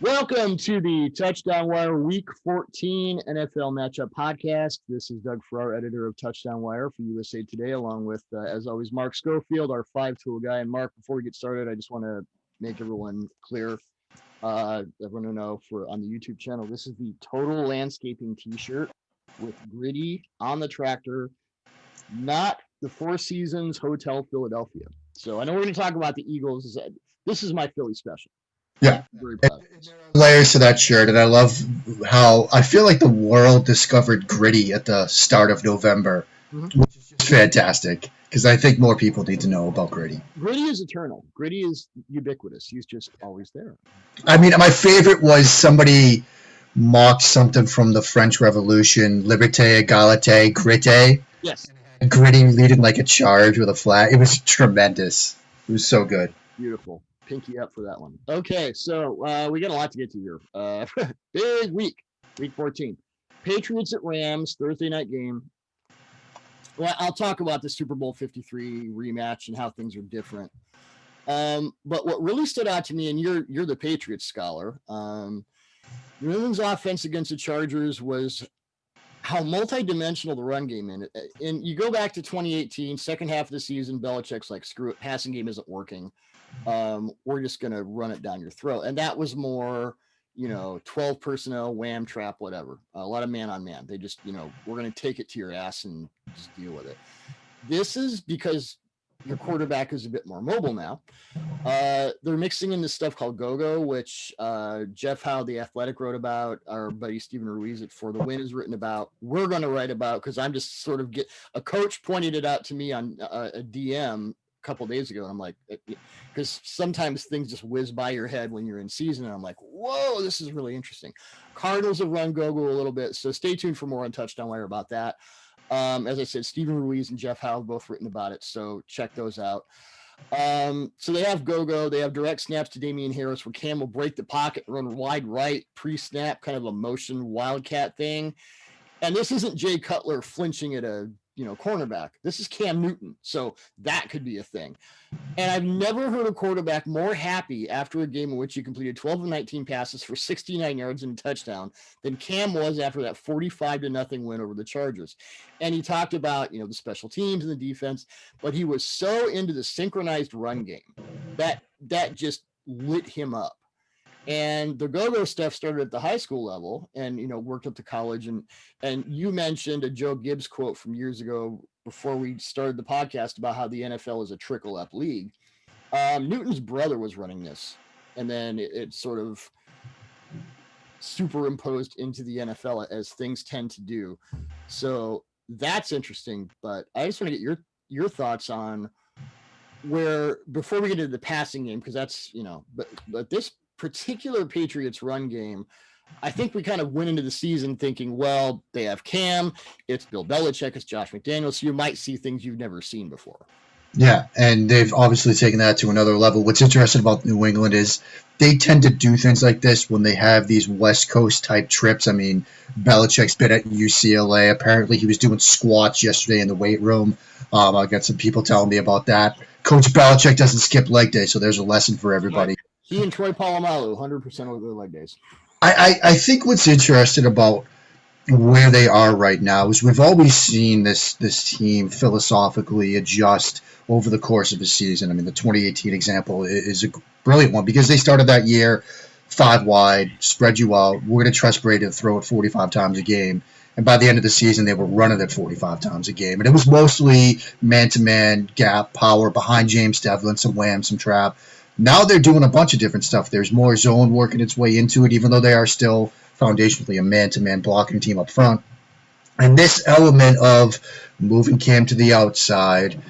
Welcome to the Touchdown Wire Week 14 NFL Matchup Podcast. This is Doug Farrar, editor of Touchdown Wire for USA Today, along with, as always, Mark Schofield, our five-tool guy. And Mark, before we get started, I just want to make everyone clear, everyone to know on the YouTube channel, this is the Total Landscaping T-shirt with Gritty on the tractor, not the Four Seasons Hotel Philadelphia. So I know we're going to talk about the Eagles. This is my Philly special. Yeah, layers to that shirt, and I love how I feel like the world discovered Gritty at the start of November, which is just fantastic because I think more people need to know about Gritty. Gritty is eternal. Gritty is ubiquitous. He's just always there. I mean, my favorite was somebody mocked something from the French Revolution, Liberté, Égalité, Grité. Yes. Gritty leading like a charge with a flag. It was tremendous. It was so good. Beautiful. Pinky up for that one. Okay, so we got a lot to get to here. Big week 14. Patriots at Rams, Thursday night game. Well, I'll talk about the Super Bowl 53 rematch and how things are different. But what really stood out to me, and you're the Patriots scholar, New England's offense against the Chargers was how multidimensional the run game is. And you go back to 2018, second half of the season, Belichick's like, screw it, passing game isn't working. We're just going to run it down your throat. And that was more, 12 personnel, wham, trap, whatever. A lot of man on man. They just, we're going to take it to your ass and just deal with it. This is because your quarterback is a bit more mobile now. They're mixing in this stuff called go-go, which Jeff Howe, the Athletic, wrote about. Our buddy Stephen Ruiz at For the Win has written about. We're going to write about because I'm just sort of a coach pointed it out to me on a DM a couple of days ago, and I'm like, because sometimes things just whiz by your head when you're in season, and I'm like, whoa, this is really interesting. Cardinals have run go-go a little bit, so stay tuned for more on Touchdown Wire about that. As I said, Stephen Ruiz and Jeff Howe have both written about it, so check those out. So they have go-go. They have direct snaps to Damian Harris where Cam will break the pocket, run wide right, pre-snap, kind of a motion wildcat thing. And this isn't Jay Cutler flinching at a cornerback. This is Cam Newton. So that could be a thing. And I've never heard a quarterback more happy after a game in which he completed 12 of 19 passes for 69 yards and a touchdown than Cam was after that 45-0 win over the Chargers. And he talked about, the special teams and the defense, but he was so into the synchronized run game that just lit him up. And the go-go stuff started at the high school level and, worked up to college. And you mentioned a Joe Gibbs quote from years ago before we started the podcast about how the NFL is a trickle-up league. Newton's brother was running this, and then it sort of superimposed into the NFL as things tend to do. So that's interesting. But I just want to get your thoughts on where, before we get into the passing game, because that's, but this particular Patriots run game, I think we kind of went into the season thinking, well, they have Cam, it's Bill Belichick, it's Josh McDaniels, so you might see things you've never seen before. Yeah, and they've obviously taken that to another level. What's interesting about New England is they tend to do things like this when they have these West Coast type trips. I mean, Belichick's been at UCLA. Apparently he was doing squats yesterday in the weight room. I got some people telling me about that. Coach Belichick doesn't skip leg day, so there's a lesson for everybody. He and Troy Polamalu, 100% of their leg days. I think what's interesting about where they are right now is we've always seen this team philosophically adjust over the course of a season. I mean, the 2018 example is a brilliant one because they started that year 5 wide, spread you out. We're going to trust Brady to throw it 45 times a game. And by the end of the season, they were running it 45 times a game. And it was mostly man-to-man, gap, power, behind James Devlin, some wham, some trap. Now they're doing a bunch of different stuff. There's more zone working its way into it, even though they are still foundationally a man-to-man blocking team up front. And this element of moving Cam to the outside,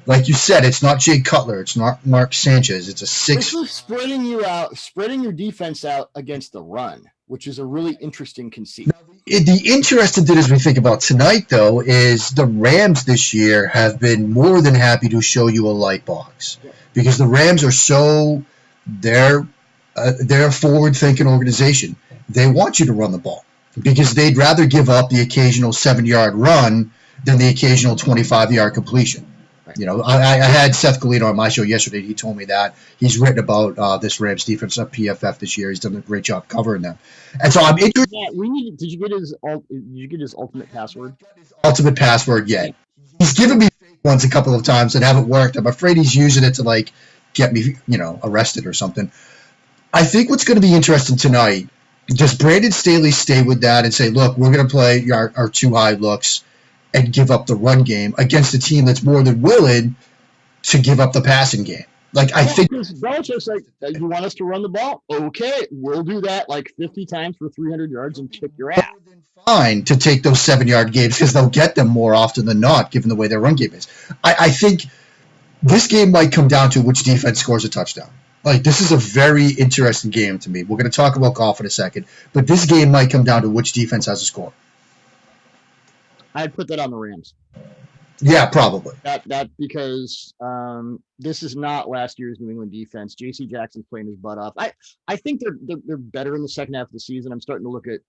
like you said, it's not Jay Cutler, it's not Mark Sanchez. It's a six. This is spreading you out, spreading your defense out against the run, which is a really interesting conceit. The interesting thing as we think about tonight, though, is the Rams this year have been more than happy to show you a light box. Yeah. Because the Rams are they're a forward-thinking organization. They want you to run the ball because they'd rather give up the occasional 7-yard run than the occasional 25-yard completion. Right. I had Seth Galino on my show yesterday. He told me that he's written about this Rams defense at PFF this year. He's done a great job covering them, and so I'm interested. Yeah, Did you get his ultimate password? Ultimate password yet? He's given me fake ones a couple of times that haven't worked. I'm afraid he's using it to like get me, arrested or something. I think what's going to be interesting tonight. Does Brandon Staley stay with that and say, look, we're going to play our two high looks and give up the run game against a team that's more than willing to give up the passing game? Like, I think Belichick's like, you want us to run the ball? Okay, we'll do that like 50 times for 300 yards and kick your ass. Fine to take those 7-yard games because they'll get them more often than not, given the way their run game is. I think this game might come down to which defense scores a touchdown. Like, this is a very interesting game to me. We're going to talk about golf in a second, but this game might come down to which defense has a score. I'd put that on the Rams. Yeah, probably. That because this is not last year's New England defense. J.C. Jackson's playing his butt off. I think they're better in the second half of the season. I'm starting to look at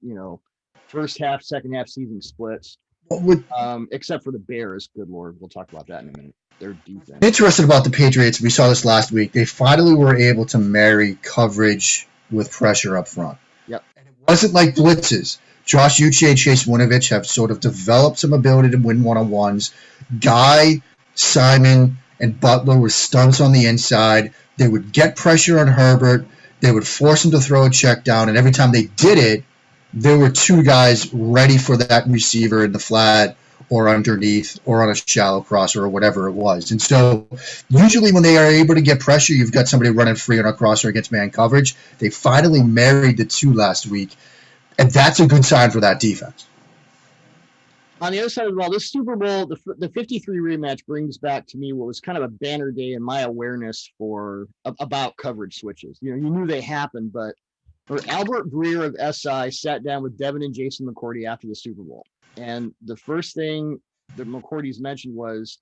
first half, second half season splits. Except for the Bears. Good Lord, we'll talk about that in a minute. Their defense. Interested about the Patriots. We saw this last week. They finally were able to marry coverage with pressure up front. Yep. And it wasn't like blitzes. Josh Uche and Chase Winovich have sort of developed some ability to win one-on-ones. Guy, Simon, and Butler were stunts on the inside. They would get pressure on Herbert. They would force him to throw a check down, and every time they did it, there were two guys ready for that receiver in the flat or underneath or on a shallow crosser or whatever it was. And so usually when they are able to get pressure, you've got somebody running free on a crosser against man coverage. They finally married the two last week, and that's a good sign for that defense. On the other side of the ball, this Super Bowl, the 53 rematch brings back to me what was kind of a banner day in my awareness about coverage switches. You knew they happened, but Albert Breer of SI sat down with Devin and Jason McCourty after the Super Bowl. And the first thing that McCourty's mentioned was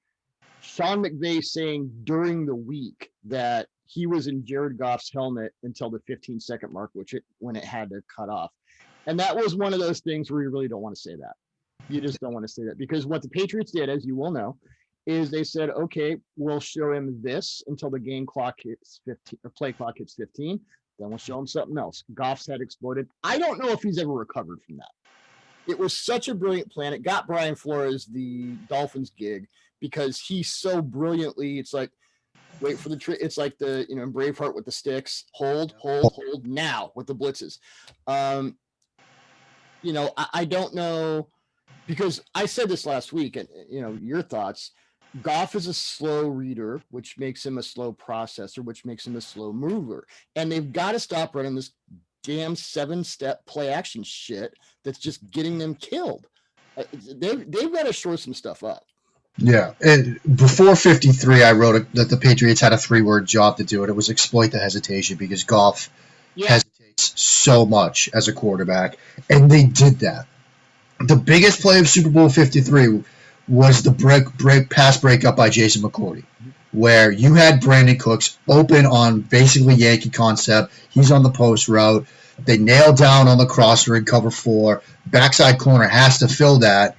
Sean McVay saying during the week that he was in Jared Goff's helmet until the 15-second mark, when it had to cut off. And that was one of those things where you really don't want to say that. You just don't want to say that, because what the Patriots did, as you will know, is they said, okay, we'll show him this until the game clock hits 15 or play clock hits 15. Then we'll show him something else. Goff's head exploded. I don't know if he's ever recovered from that. It was such a brilliant plan. It got Brian Flores the Dolphins gig because he so brilliantly, it's like, wait for the trick. It's like the, in Braveheart with the sticks, hold now with the blitzes. I don't know, because I said this last week, and your thoughts. Goff is a slow reader, which makes him a slow processor, which makes him a slow mover. And they've got to stop running this damn 7-step play action shit that's just getting them killed. They've got to shore some stuff up. Yeah. And before 53, I wrote that the Patriots had a 3-word job to do it. It was exploit the hesitation, because Goff hesitates so much as a quarterback. And they did that. The biggest play of Super Bowl 53 was the pass breakup by Jason McCourty, where you had Brandon Cooks open on basically Yankee concept. He's on the post route. They nail down on the crosser in cover 4. Backside corner has to fill that,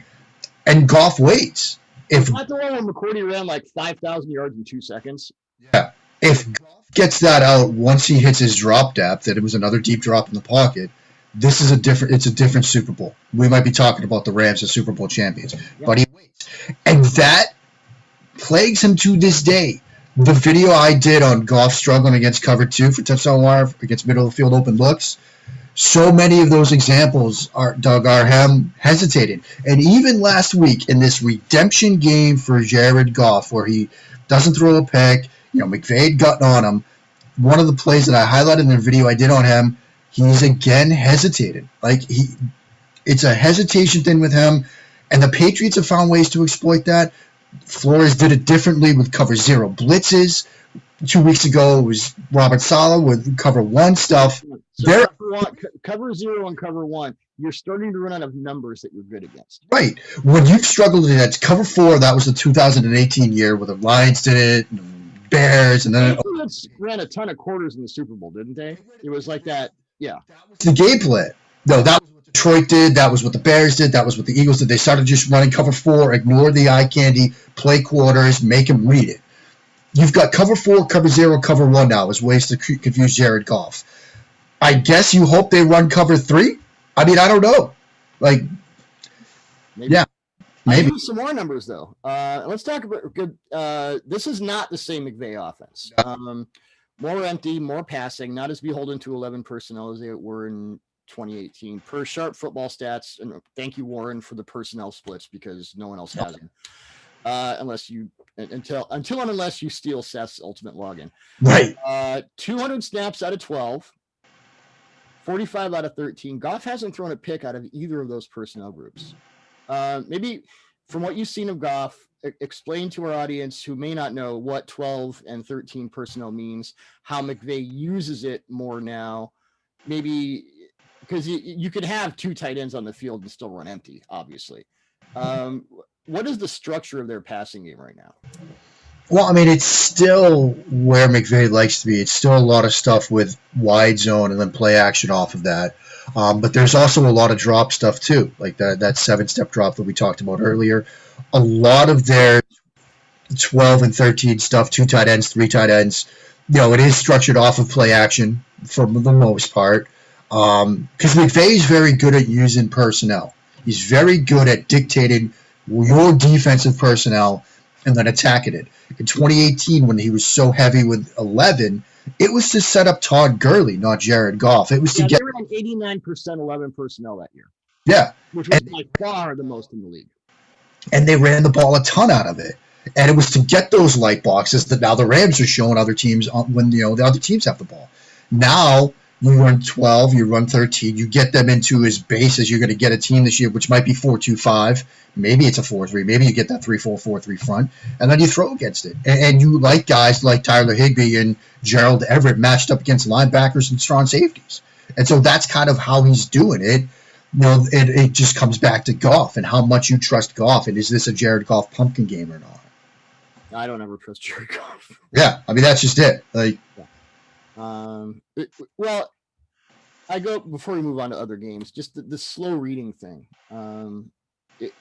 and Goff waits. If not the one where McCourty ran like 5,000 yards in 2 seconds. Yeah. If Goff gets that out once he hits his drop depth, and it was another deep drop in the pocket, it's a different Super Bowl. We might be talking about the Rams as Super Bowl champions, but he waits. And that plagues him to this day. The video I did on Goff struggling against cover 2 for touchdown wire against middle of the field open looks, so many of those examples are him hesitating. And even last week in this redemption game for Jared Goff, where he doesn't throw a pick, McVay gutting on him, one of the plays that I highlighted in the video I did on him, he's again hesitated. It's a hesitation thing with him, and the Patriots have found ways to exploit that. Flores did it differently with cover 0 blitzes. 2 weeks ago, it was Robert Saleh with cover 1 stuff. So cover 0 and cover 1, you're starting to run out of numbers that you're good against. Right. When you've struggled against cover 4, that was the 2018 year where the Lions did it, and Bears, and then ran a ton of quarters in the Super Bowl, didn't they? It was like that. Yeah. It's the game plan. No, that was what Detroit did. That was what the Bears did. That was what the Eagles did. They started just running cover four, ignore the eye candy, play quarters, make him read it. You've got cover four, cover zero, cover one now as ways to confuse Jared Goff. I guess you hope they run cover three. I mean, I don't know. Like, maybe. Yeah, maybe. I have some more numbers though. Let's talk about good. This is not the same McVay offense. More empty, more passing, not as beholden to 11 personnel as they were in 2018 per Sharp Football Stats. And thank you, Warren, for the personnel splits because no one else has them. Unless you until and unless you steal Seth's ultimate login. Right. 200 snaps out of 12, 45 out of 13. Goff hasn't thrown a pick out of either of those personnel groups. Maybe from what you've seen of Goff, explain to our audience who may not know what 12 and 13 personnel means, how McVay uses it more now. Maybe because you could have two tight ends on the field and still run empty, obviously. What is the structure of their passing game right now? Well, I mean, it's still where McVay likes to be. It's still a lot of stuff with wide zone and then play action off of that. But there's also a lot of drop stuff too, like that 7-step drop that we talked about earlier. A lot of their 12 and 13 stuff, 2 tight ends, 3 tight ends, it is structured off of play action for the most part. Because McVay is very good at using personnel. He's very good at dictating your defensive personnel and then attacking it. In 2018, when he was so heavy with 11, it was to set up Todd Gurley, not Jared Goff. It was to get. They ran 89% 11 personnel that year. Yeah, which was by far the most in the league. And they ran the ball a ton out of it. And it was to get those light boxes that now the Rams are showing other teams when the other teams have the ball. Now you run 12, you run 13, you get them into as base as you're going to get a team this year, which might be 4-2-5. Maybe it's a 4-3. Maybe you get that 3-4-4-3 front, and then you throw against it. And you like guys like Tyler Higbee and Gerald Everett matched up against linebackers and strong safeties. And so that's kind of how he's doing it. It just comes back to Goff and how much you trust Goff. And is this a Jared Goff pumpkin game or not? I don't ever trust Jared Goff. Yeah, I mean, that's just it. Well, I go before we move on to other games, just the slow reading thing.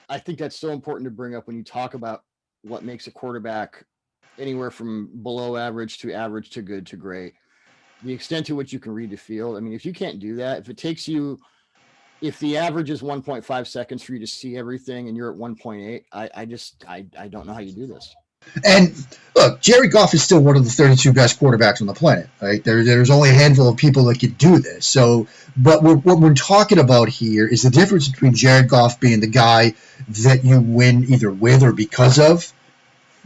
I think that's so important to bring up when you talk about what makes a quarterback anywhere from below average to good to great. The extent to which you can read the field. I mean, if you can't do that, if the average is 1.5 seconds for you to see everything and you're at 1.8, I don't know how you do this. And look, Jared Goff is still one of the 32 best quarterbacks on the planet. Right? There's only a handful of people that could do this. So, but what we're talking about here is the difference between Jared Goff being the guy that you win either with or because of.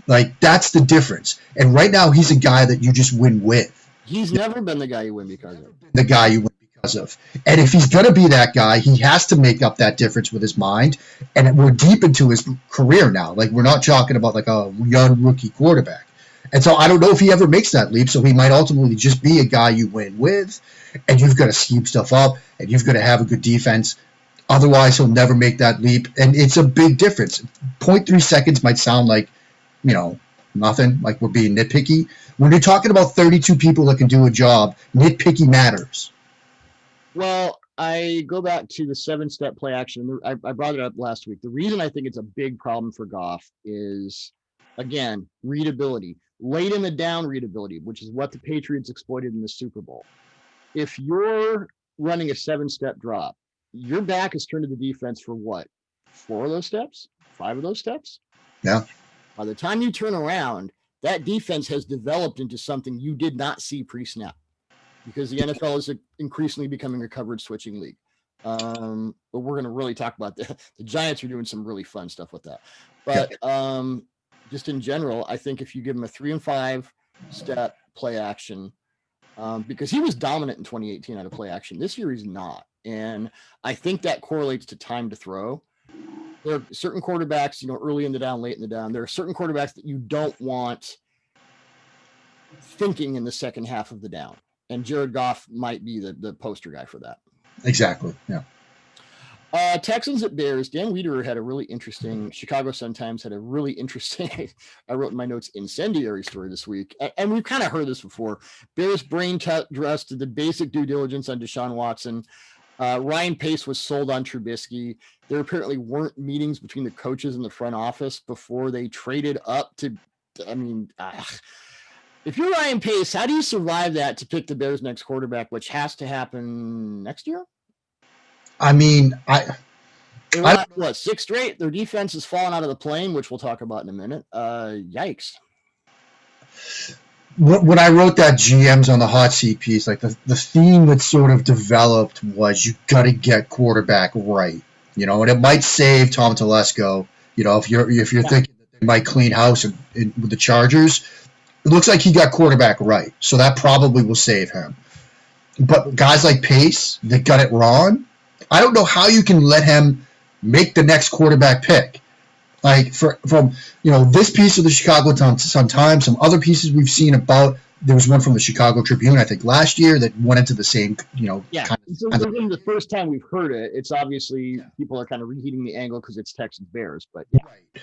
Like, that's the difference. And right now, he's a guy that you just win with. He's never been the guy you win because of. The guy you win because of. And if he's going to be that guy, he has to make up that difference with his mind. And we're deep into his career now. Like, we're not talking about like a young rookie quarterback. And so I don't know if he ever makes that leap. So he might ultimately just be a guy you win with. And you've got to scheme stuff up. And you've got to have a good defense. Otherwise, he'll never make that leap. And it's a big difference. 0.3 seconds might sound like, nothing, like we're being nitpicky. When you're talking about 32 people that can do a job, nitpicky matters. Well, I go back to the 7-step play action. I brought it up last week. The reason I think it's a big problem for Goff is, again, readability. Late in the down readability, which is what the Patriots exploited in the Super Bowl. If you're running a 7-step drop, your back is turned to the defense for what? 4 of those steps? 5 of those steps? Yeah. By the time you turn around, that defense has developed into something you did not see pre-snap, because the NFL is increasingly becoming a coverage switching league. But we're going to really talk about that. The Giants are doing some really fun stuff with that. But just in general, I think if you give him a 3 and 5 step play action, because he was dominant in 2018 out of play action. This year he's not. And I think that correlates to time to throw. There are certain quarterbacks, early in the down, late in the down. There are certain quarterbacks that you don't want thinking in the second half of the down. And Jared Goff might be the poster guy for that. Exactly, yeah. Texans at Bears. Dan Wiederer had a really interesting, Chicago Sun-Times had a really interesting, I wrote in my notes, incendiary story this week. And we've kind of heard this before. Bears brain trust did the basic due diligence on Deshaun Watson. Ryan Pace was sold on Trubisky. There apparently weren't meetings between the coaches and the front office before they traded up to. I mean, if you're Ryan Pace, how do you survive that to pick the Bears' next quarterback, which has to happen next year? I mean, They won, what, 6 straight? Their defense has fallen out of the plane, which we'll talk about in a minute. Yikes. when I wrote that GMs on the hot seat piece, like the theme that sort of developed was you got to get quarterback right, you know, and it might save Tom Telesco. You know, if you're thinking that they might clean house with the Chargers, it looks like he got quarterback right, so that probably will save him. But guys like Pace that got it wrong, I don't know how you can let him make the next quarterback pick. Like from this piece of the Chicago Sun-Times, some other pieces we've seen about. There was one from the Chicago Tribune, I think, last year that went into the same, Yeah, so the first time we've heard it, it's obviously people are kind of reheating the angle because it's Texans Bears, but yeah. Right.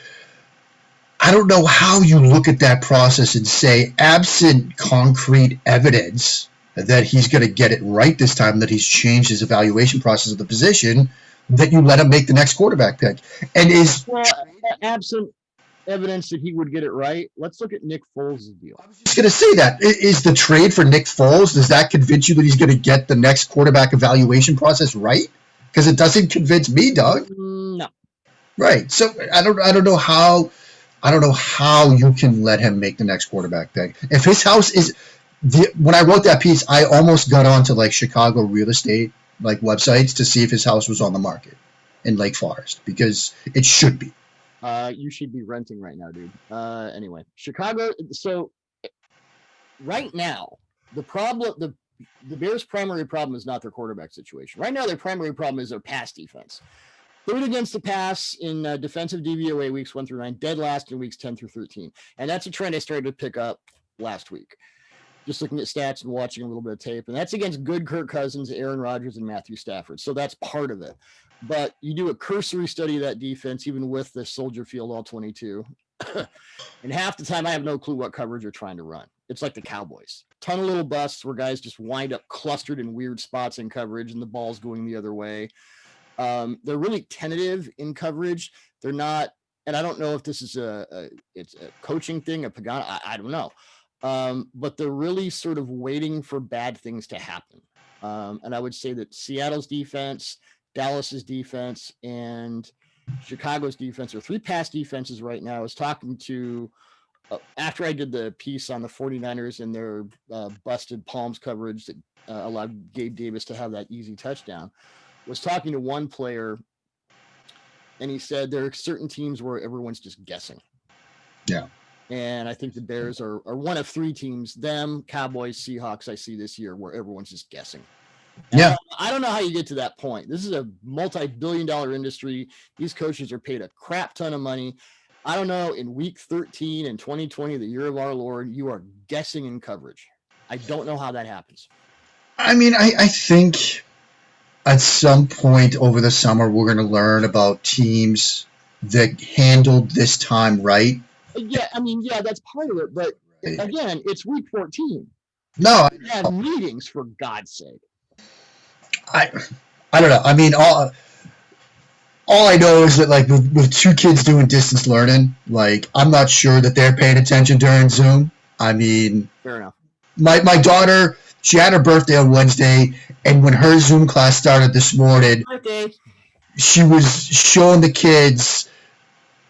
I don't know how you look at that process and say, absent concrete evidence that he's going to get it right this time, that he's changed his evaluation process of the position, that you let him make the next quarterback pick. And absent evidence that he would get it right, let's look at Nick Foles' deal. I was just going to say that. Is the trade for Nick Foles, does that convince you that he's going to get the next quarterback evaluation process right? Because it doesn't convince me, Doug. No. Right. So I don't know how you can let him make the next quarterback pick. If his house is when I wrote that piece, I almost got onto like Chicago real estate like websites to see if his house was on the market in Lake Forest, because it should be. You should be renting right now, dude. Anyway, Chicago. So right now, the Bears' primary problem is not their quarterback situation. Right now, their primary problem is their pass defense. Third against the pass in defensive DVOA weeks 1 through 9, dead last in weeks 10 through 13. And that's a trend I started to pick up last week. Just looking at stats and watching a little bit of tape. And that's against good Kirk Cousins, Aaron Rodgers, and Matthew Stafford. So that's part of it. But you do a cursory study of that defense, even with the Soldier Field All-22. And half the time, I have no clue what coverage you're trying to run. It's like the Cowboys. Ton of little busts where guys just wind up clustered in weird spots in coverage and the ball's going the other way. They're really tentative in coverage. They're not, and I don't know if this is it's a coaching thing, a Pagano, I don't know. But they're really sort of waiting for bad things to happen. And I would say that Seattle's defense, Dallas's defense, and Chicago's defense are 3 pass defenses right now. I was talking to, after I did the piece on the 49ers and their busted palms coverage that allowed Gabe Davis to have that easy touchdown, was talking to one player, and he said there are certain teams where everyone's just guessing. Yeah. And I think the Bears are one of 3 teams, them, Cowboys, Seahawks, I see this year, where everyone's just guessing. Yeah. I don't know how you get to that point. This is a multi-billion-dollar industry. These coaches are paid a crap ton of money. I don't know, in week 13 in 2020, the year of our Lord, you are guessing in coverage. I don't know how that happens. I mean, I think at some point over the summer, we're going to learn about teams that handled this time right. Yeah, I mean, yeah, that's part of it. But again, it's week 14. No, we have meetings, for God's sake. I don't know. I mean, all I know is that, like, with 2 kids doing distance learning, like, I'm not sure that they're paying attention during Zoom. I mean, fair enough. My daughter, she had her birthday on Wednesday, and when her Zoom class started this morning, she was showing the kids,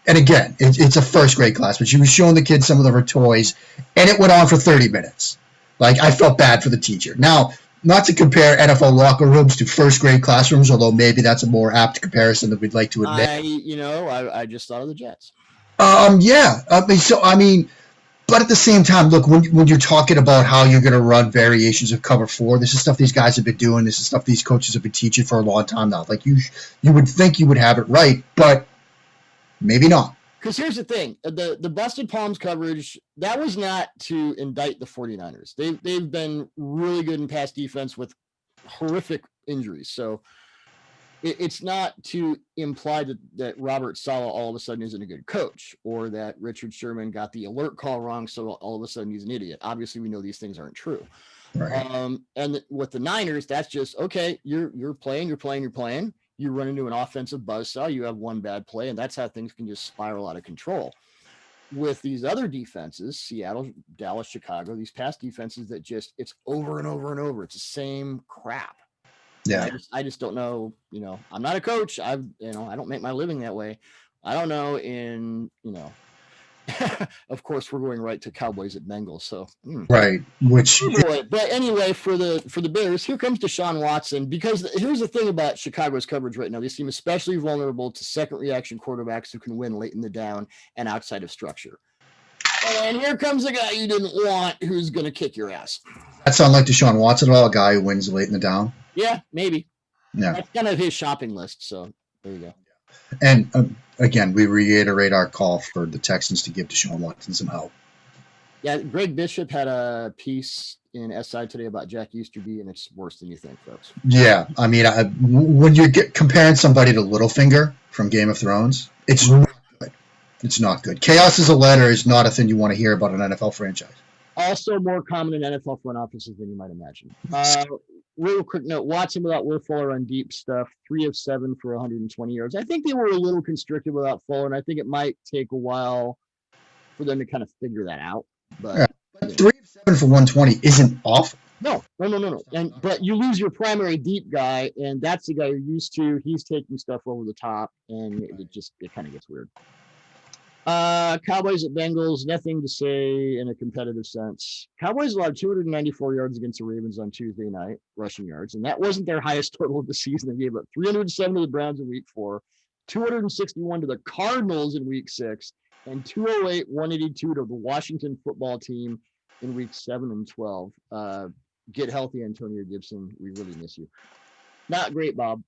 and again, it's a first grade class, but she was showing the kids some of her toys, and it went on for 30 minutes. Like, I felt bad for the teacher. Now, not to compare NFL locker rooms to first grade classrooms, although maybe that's a more apt comparison than we'd like to admit. I just thought of the Jets. Yeah. I mean, but at the same time, look, when you're talking about how you're going to run variations of cover 4, this is stuff these guys have been doing. This is stuff these coaches have been teaching for a long time now. Like, you would think you would have it right, but maybe not. Because here's the thing, the busted palms coverage, that was not to indict the 49ers. They've been really good in pass defense with horrific injuries. So it's not to imply that Robert Saleh all of a sudden isn't a good coach, or that Richard Sherman got the alert call wrong, so all of a sudden he's an idiot. Obviously, we know these things aren't true. Right. And with the Niners, that's just okay. You're playing. You run into an offensive buzzsaw. You have one bad play, and that's how things can just spiral out of control. With these other defenses, Seattle, Dallas, Chicago, these past defenses that just it's over and over and over. It's the same crap. And Yeah. I just don't know. I'm not a coach. I don't make my living that way. I don't know. Of course, we're going right to Cowboys at Bengals. So, Right. Which, oh boy. But anyway, for the Bears, here comes Deshaun Watson. Because here's the thing about Chicago's coverage right now: they seem especially vulnerable to second reaction quarterbacks who can win late in the down and outside of structure. And here comes a guy you didn't want who's going to kick your ass. that sound like Deshaun Watson at all? A guy who wins late in the down? Yeah, maybe. Yeah. That's kind of his shopping list. So there you go. And again, we reiterate our call for the Texans to give Deshaun Watson some help. Yeah, Greg Bishop had a piece in SI today about Jack Easterby, and it's worse than you think, folks. Yeah, I mean, when you get comparing somebody to Littlefinger from Game of Thrones, it's not good. It's not good. Chaos is a letter is not a thing you want to hear about an NFL franchise. Also more common in NFL front offices than you might imagine. Real quick note, Watson without Will Fuller on deep stuff, 3 of 7 for 120 yards. I think they were a little constricted without Fuller, and I think it might take a while for them to kind of figure that out. But, yeah, but 3 of 7 for 120 isn't awful. No. But you lose your primary deep guy, and that's the guy you're used to. He's taking stuff over the top, and it kind of gets weird. Cowboys at Bengals, nothing to say in a competitive sense. Cowboys allowed 294 yards against the Ravens on Tuesday night, rushing yards, and that wasn't their highest total of the season. They gave up 307 to the Browns in week 4, 261 to the Cardinals in week 6, and 208, 182 to the Washington football team in week 7 and 12. Get healthy, Antonio Gibson. We really miss you. Not great, Bob.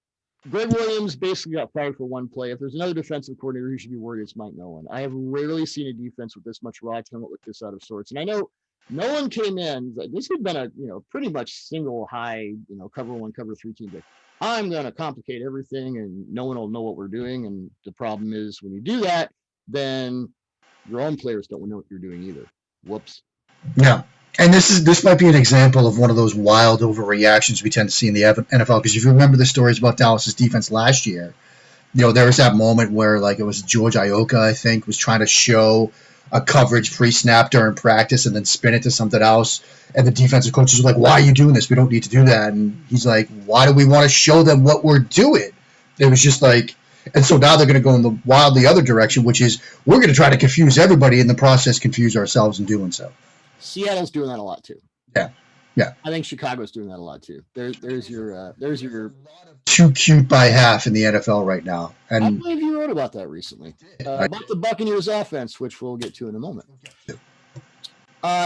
Greg Williams basically got fired for one play. If there's another defensive coordinator who should be worried, it's Mike Nolan. I have rarely seen a defense with this much raw talent look this out of sorts. And I know Nolan came in. This had been a pretty much single high cover 1, cover 3 team. But I'm going to complicate everything, and no one will know what we're doing. And the problem is when you do that, then your own players don't know what you're doing either. Whoops. Yeah. And this might be an example of one of those wild overreactions we tend to see in the NFL. Because if you remember the stories about Dallas's defense last year, there was that moment where it was George Ioka, I think, was trying to show a coverage pre-snap during practice and then spin it to something else. And the defensive coaches were like, "Why are you doing this? We don't need to do that." And he's like, "Why do we want to show them what we're doing?" It was just like, and so now they're going to go in the other direction, which is we're going to try to confuse everybody, in the process confuse ourselves in doing so. Seattle's doing that a lot too. Yeah. I think Chicago's doing that a lot too. There's your too cute by half in the NFL right now. And I believe you wrote about that recently. About the Buccaneers offense, which we'll get to in a moment.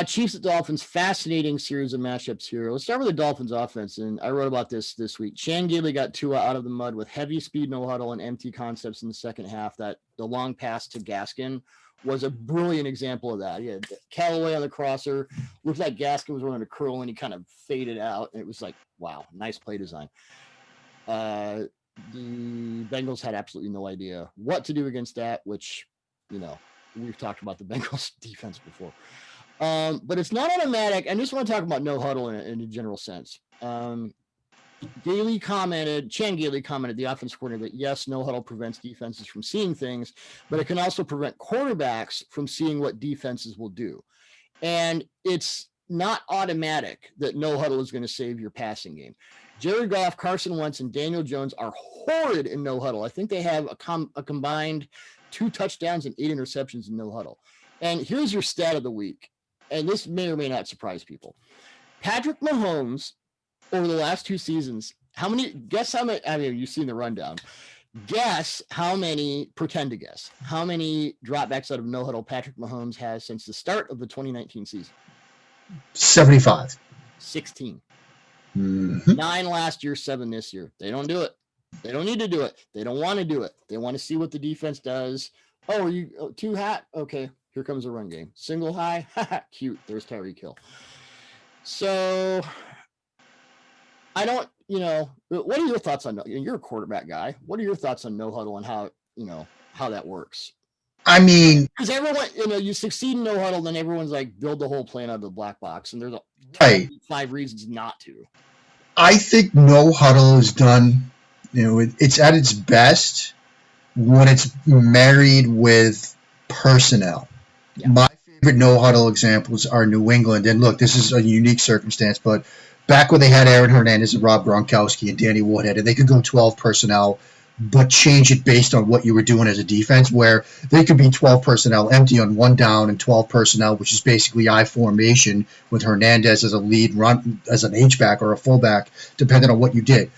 Chiefs at Dolphins, fascinating series of matchups here. Let's start with the Dolphins offense, and I wrote about this week. Chan Gailey got Tua out of the mud with heavy speed, no huddle, and empty concepts in the second half. That the long pass to Gaskin was a brilliant example of that. He had Callaway on the crosser. Looked like Gaskin was running a curl, and he kind of faded out. And it was like, wow, nice play design. The Bengals had absolutely no idea what to do against that, which, we've talked about the Bengals defense before. But it's not automatic. I just want to talk about no huddle in a general sense. Chan Gailey commented, the offense coordinator, that yes, no huddle prevents defenses from seeing things, but it can also prevent quarterbacks from seeing what defenses will do. And it's not automatic that no huddle is going to save your passing game. Jared Goff, Carson Wentz, and Daniel Jones are horrid in no huddle. I think they have a combined 2 touchdowns and 8 interceptions in no huddle. And here's your stat of the week. And this may or may not surprise people. Patrick Mahomes, over the last 2 seasons, guess how many, you've seen the rundown. Pretend to guess, how many dropbacks out of no huddle Patrick Mahomes has since the start of the 2019 season? 75. 16. Mm-hmm. 9 last year, 7 this year. They don't do it. They don't need to do it. They don't want to do it. They want to see what the defense does. Oh, are you too hot? Okay, here comes a run game. Single high, cute. There's Tyreek Hill. So I don't, what are your thoughts on, you're a quarterback guy. What are your thoughts on no huddle and how that works? I mean, because everyone, you succeed in no huddle, then everyone's like, build the whole plan out of the black box, and there's right. 5 reasons not to. I think no huddle is done. It's at its best when it's married with personnel. Yeah. My favorite no huddle examples are New England. And look, this is a unique circumstance, but back when they had Aaron Hernandez and Rob Gronkowski and Danny Woodhead, and they could go 12 personnel, but change it based on what you were doing as a defense, where they could be 12 personnel empty on one down and 12 personnel, which is basically I formation with Hernandez as a lead run as an H-back or a fullback, depending on what you did.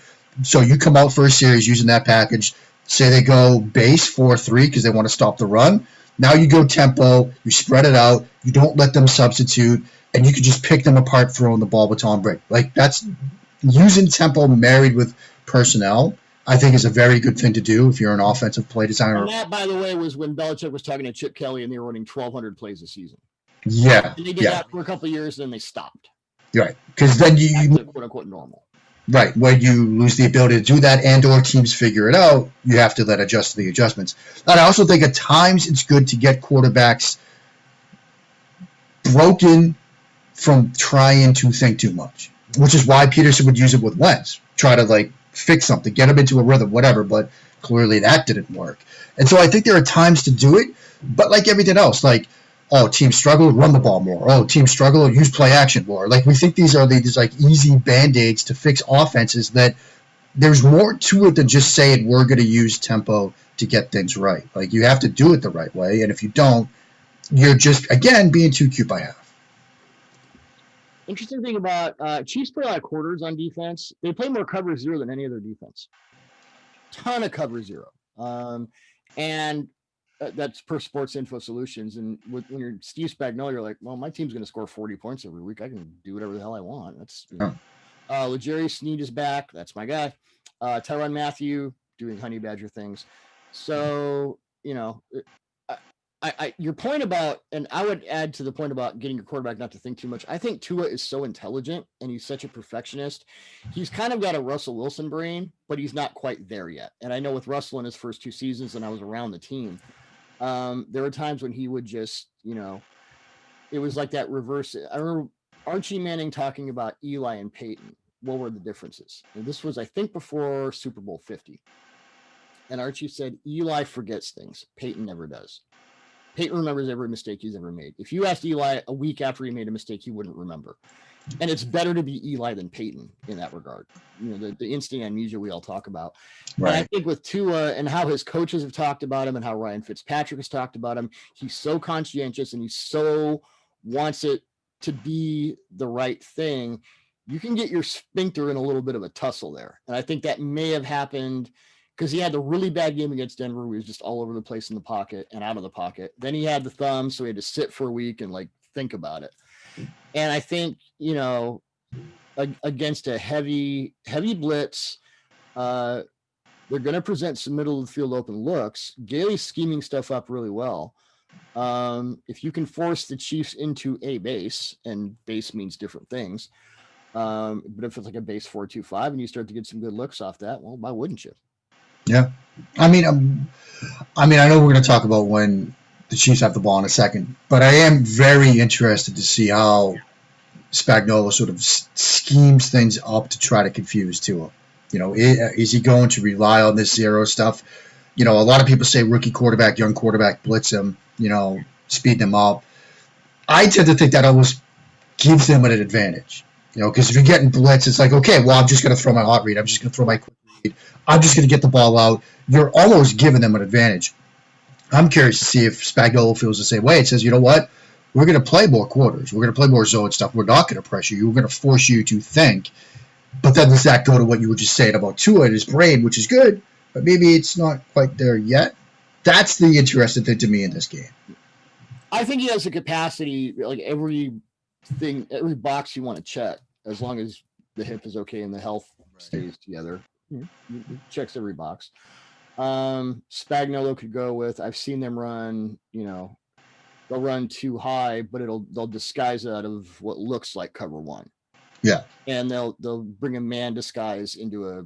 So you come out for a series using that package. Say they go base 4-3 because they want to stop the run. Now you go tempo, you spread it out, you don't let them substitute, and you can just pick them apart throwing the ball with Tom Brady. Like, that's using tempo married with personnel, I think, is a very good thing to do if you're an offensive play designer. And that, by the way, was when Belichick was talking to Chip Kelly and they were running 1,200 plays a season. Yeah. And they did that for a couple of years, then they stopped. Right. Because then you quote unquote normal. Right. When you lose the ability to do that and or teams figure it out, you have to then adjust to the adjustments. And I also think at times it's good to get quarterbacks broken from trying to think too much, which is why Peterson would use it with Wentz. Try to fix something, get him into a rhythm, whatever, but clearly that didn't work. And so I think there are times to do it, but like everything else, teams struggle, run the ball more. Oh, teams struggle, use play action more. We think these are these easy band-aids to fix offenses that there's more to it than just saying we're going to use tempo to get things right. You have to do it the right way, and if you don't, you're just, again, being too cute by half. Interesting thing about Chiefs play a lot of quarters on defense. They play more cover zero than any other defense. Ton of cover zero. And that's per Sports Info Solutions. And when you're Steve Spagnuolo, you're like, well, my team's going to score 40 points every week. I can do whatever the hell I want. That's, L'Jarius Sneed is back. That's my guy. Tyrann Mathieu doing honey badger things. So, your point about, and I would add to the point about getting your quarterback not to think too much. I think Tua is so intelligent and he's such a perfectionist. He's kind of got a Russell Wilson brain, but he's not quite there yet. And I know with Russell in his first 2 seasons, and I was around the team, there were times when he would just, it was like that reverse. I remember Archie Manning talking about Eli and Peyton. What were the differences? And this was, I think, before Super Bowl 50. And Archie said, Eli forgets things. Peyton never does. Peyton remembers every mistake he's ever made. If you asked Eli a week after he made a mistake, he wouldn't remember. And it's better to be Eli than Peyton in that regard. The instant amnesia we all talk about. Right. And I think with Tua and how his coaches have talked about him and how Ryan Fitzpatrick has talked about him, he's so conscientious and he so wants it to be the right thing. You can get your sphincter in a little bit of a tussle there. And I think that may have happened because he had the really bad game against Denver where he was just all over the place in the pocket and out of the pocket. Then he had the thumb, so he had to sit for a week and think about it. And I think, against a heavy blitz, they're going to present some middle of the field open looks. Gailey's scheming stuff up really well. If you can force the Chiefs into a base, and base means different things, but if it's like a base 4-2-5 and you start to get some good looks off that, well, why wouldn't you? Yeah. I mean, I know we're going to talk about when the Chiefs have the ball in a second, but I am very interested to see how Spagnuolo sort of schemes things up to try to confuse Tua. Is he going to rely on this zero stuff? A lot of people say rookie quarterback, young quarterback, blitz him, speed them up. I tend to think that almost gives them an advantage, because if you're getting blitz, it's like, okay, well, I'm just going to throw my hot read. I'm just going to throw my quick read. I'm just going to get the ball out. You're almost giving them an advantage. I'm curious to see if Spagnuolo feels the same way. It says, you know what? We're going to play more quarters. We're going to play more zone stuff. We're not going to pressure you. We're going to force you to think. But then does that go to what you were just saying about Tua and his brain, which is good, but maybe it's not quite there yet? That's the interesting thing to me in this game. I think he has the capacity, every box you want to check, as long as the hip is okay and the health stays together. Checks every box. Spagnuolo could go with, I've seen them run, they'll run too high, but they'll disguise it out of what looks like cover one. Yeah. And they'll bring a man disguise into a,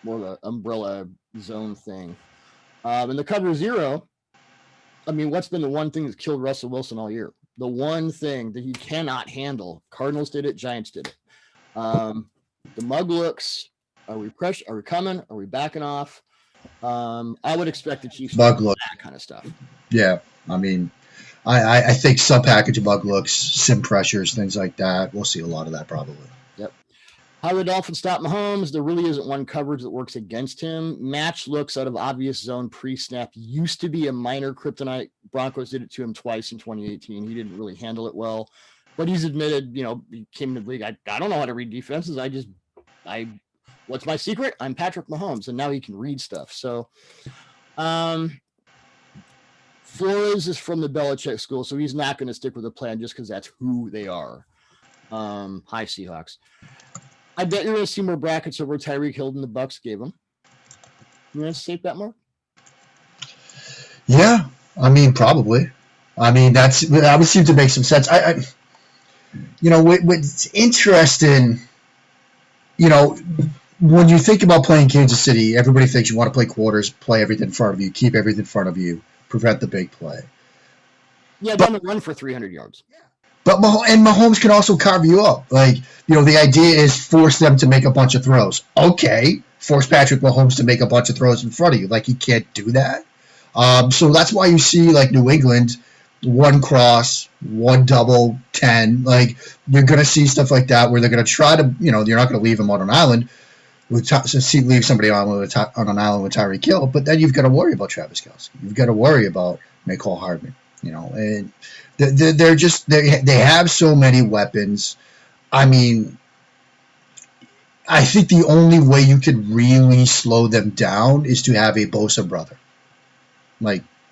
more of an umbrella zone thing. And the cover zero, I mean, what's been the one thing that's killed Russell Wilson all year? The one thing that he cannot handle. Cardinals did it. Giants did it. The mug looks. Are we pressure? Are we coming? Are we backing off? I would expect the Chiefs to do that kind of stuff. Yeah, I mean, I think sub package bug looks, sim pressures, things like that. We'll see a lot of that probably. Yep. How the Dolphins stop Mahomes? There really isn't one coverage that works against him. Match looks out of obvious zone pre-snap used to be a minor kryptonite. Broncos did it to him twice in 2018. He didn't really handle it well, but he's admitted, he came into the league. I don't know how to read defenses. What's my secret? I'm Patrick Mahomes, and now he can read stuff. So, Flores is from the Belichick school, so he's not going to stick with the plan just because that's who they are. Hi, Seahawks. I bet you're going to see more brackets over Tyreek Hill than the Bucks gave him. You want to state that more? Yeah, I mean, probably. I mean, that would seem to make some sense. What's interesting, when you think about playing Kansas City, everybody thinks you want to play quarters, play everything in front of you, keep everything in front of you, prevent the big play. Yeah, then run for 300 yards. But Mahomes can also carve you up. The idea is force them to make a bunch of throws. Okay, force Patrick Mahomes to make a bunch of throws in front of you. He can't do that. So that's why you see, New England, one cross, one double, 10. You're going to see stuff like that where they're going to try to, you're not going to leave him on an island. Leave somebody on an island with Tyreek Hill, but then you've got to worry about Travis Kelce. You've got to worry about Mecole Hardman. And they're just they have so many weapons. I mean, I think the only way you could really slow them down is to have a Bosa brother.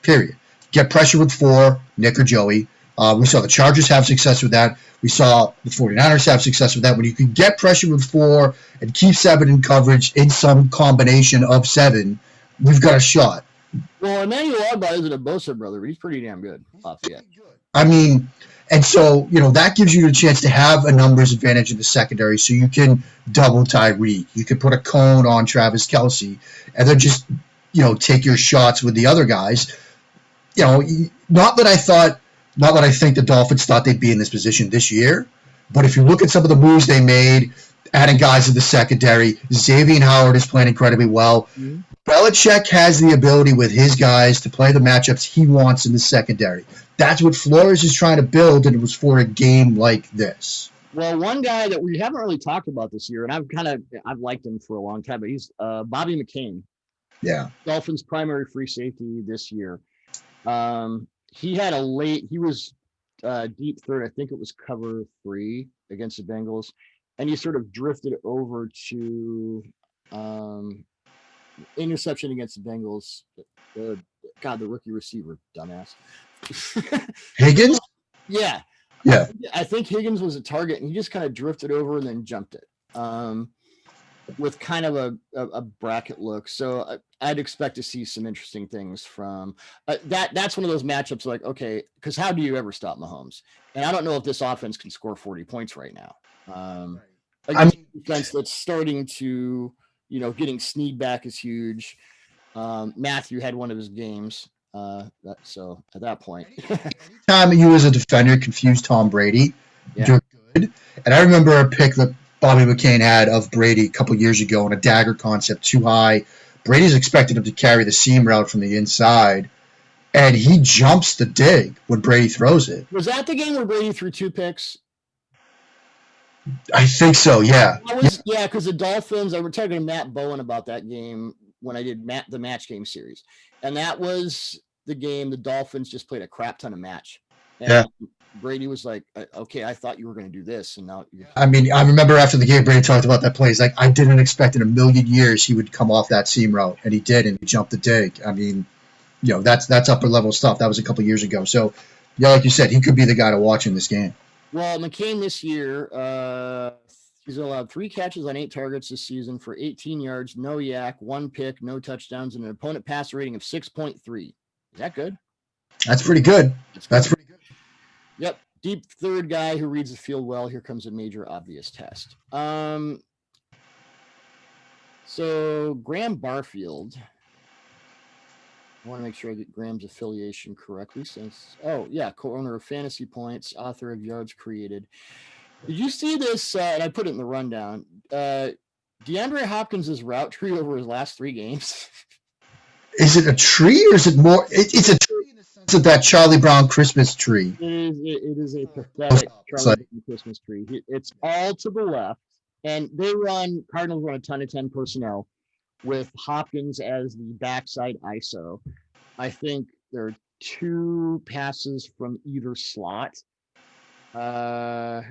Period. Get pressure with 4, Nick or Joey. We saw the Chargers have success with that. We saw the 49ers have success with that. When you can get pressure with 4 and keep 7 in coverage in some combination of 7, we've got a shot. Well, Emmanuel Ogbah isn't a Bosa brother, but he's pretty damn good off the edge. I mean, and so, that gives you the chance to have a numbers advantage in the secondary so you can double Tyreek. You can put a cone on Travis Kelce and then just, take your shots with the other guys. Not that I think the Dolphins thought they'd be in this position this year, but if you look at some of the moves they made, adding guys in the secondary, Xavier Howard is playing incredibly well. Mm-hmm. Belichick has the ability with his guys to play the matchups he wants in the secondary. That's what Flores is trying to build, and it was for a game like this. Well, one guy that we haven't really talked about this year, and I've liked him for a long time, but he's Bobby McCain. Yeah. Dolphins' primary free safety this year. He was deep third. I think it was cover 3 against the Bengals, and he sort of drifted over to interception against the Bengals. The rookie receiver, dumbass. Higgins? Yeah. Yeah. I think Higgins was a target, and he just kind of drifted over and then jumped it with kind of a bracket look. So I'd expect to see some interesting things from that. That's one of those matchups okay, because how do you ever stop Mahomes? And I don't know if this offense can score 40 points right now. Against a defense that's starting to, getting Snead back is huge. Matthew had one of his games. So at that point, anytime you as a defender confuse Tom Brady, you're good. And I remember a pick that Bobby McCain had of Brady a couple years ago in a dagger concept too high. Brady's expected him to carry the seam route from the inside, and he jumps the dig when Brady throws it. Was that the game where Brady threw 2 picks? I think so, yeah. Yeah, because the Dolphins, I was talking to Matt Bowen about that game when I did the match game series. And that was the game the Dolphins just played a crap ton of match. And Brady was like, okay, I thought you were going to do this. And now I remember after the game, Brady talked about that play. He's like, I didn't expect in a million years he would come off that seam route. And he did, and he jumped the dig. I mean, that's upper level stuff. That was a couple years ago. So, yeah, like you said, he could be the guy to watch in this game. Well, McCain this year, he's allowed 3 catches on 8 targets this season for 18 yards, no yak, 1 pick, no touchdowns, and an opponent passer rating of 6.3. Is that good? That's pretty good. That's pretty good. Yep. Deep third guy who reads the field well. Here comes a major obvious test. So Graham Barfield I want to make sure I get Graham's affiliation correctly. Co-owner of Fantasy Points, author of Yards Created. Did you see this? And I put it in the rundown. DeAndre Hopkins' route tree over his last 3 games. Is it a tree or is it more? It's a tree in the sense of that Charlie Brown Christmas tree. It is a pathetic Charlie Brown Christmas tree. It's all to the left, and Cardinals run a ton of 10 personnel with Hopkins as the backside ISO. I think there are 2 passes from either slot. Yeah,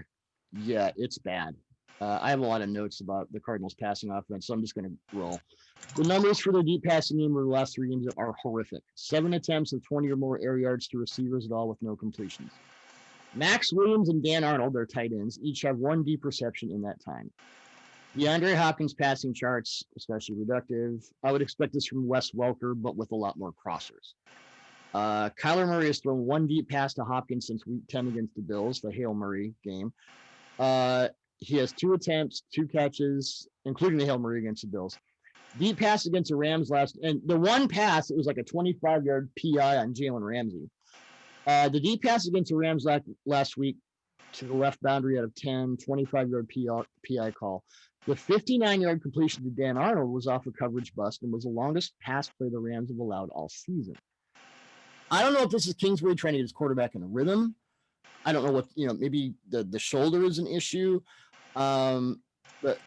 it's bad. I have a lot of notes about the Cardinals passing offense, so I'm just going to roll. The numbers for their deep passing game over the last 3 games are horrific. 7 attempts of 20 or more air yards to receivers at all with no completions. Max Williams and Dan Arnold, their tight ends, each have 1 deep reception in that time. DeAndre Hopkins passing charts, especially reductive. I would expect this from Wes Welker, but with a lot more crossers. Kyler Murray has thrown 1 deep pass to Hopkins since week 10 against the Bills, the Hail Murray game. He has 2 attempts, 2 catches, including the Hail Murray against the Bills. Deep pass against the Rams and the 1 pass, it was like a 25-yard PI on Jalen Ramsey. The deep pass against the Rams last week to the left boundary out of 10, 25-yard PI call. The 59-yard completion to Dan Arnold was off a coverage bust and was the longest pass play the Rams have allowed all season. I don't know if this is Kingsbury trying to get his quarterback in a rhythm. I don't know what, maybe the shoulder is an issue. But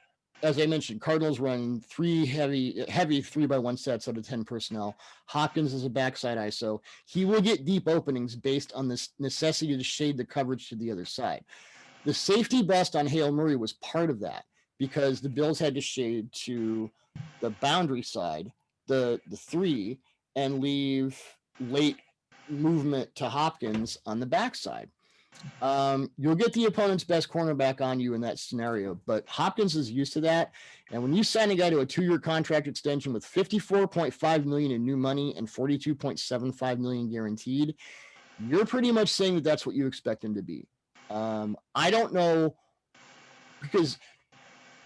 as I mentioned, Cardinals run 3 heavy 3-by-1 sets out of 10 personnel. Hopkins is a backside ISO. He will get deep openings based on this necessity to shade the coverage to the other side. The safety bust on Hail Murray was part of that because the Bills had to shade to the boundary side, the 3, and leave late movement to Hopkins on the backside. You'll get the opponent's best cornerback on you in that scenario, but Hopkins is used to that. And when you sign a guy to a 2-year contract extension with $54.5 million in new money and $42.75 million guaranteed, you're pretty much saying that that's what you expect him to be. I don't know, because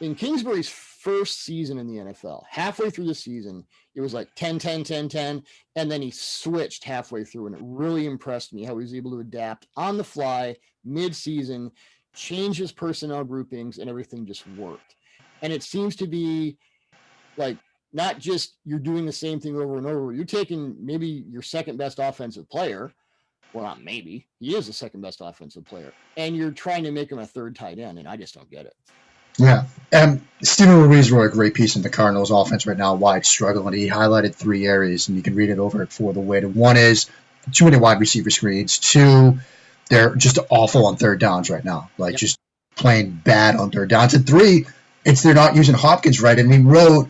in Kingsbury's first season in the NFL, halfway through the season, it was like 10, 10, 10, 10, and then he switched halfway through, and it really impressed me how he was able to adapt on the fly, mid-season, change his personnel groupings, and everything just worked. And it seems to be like not just you're doing the same thing over and over. You're taking maybe your second best offensive player. Well, not maybe. He is the second best offensive player. And you're trying to make him a third tight end, and I just don't get it. Yeah. Stephen Ruiz wrote a great piece in the Cardinals offense right now, why it's struggling. He highlighted 3 areas, and you can read it over at For the Win. One is too many wide receiver screens. 2, they're just awful on third downs right now, just playing bad on third downs. And 3, it's they're not using Hopkins right. And he wrote,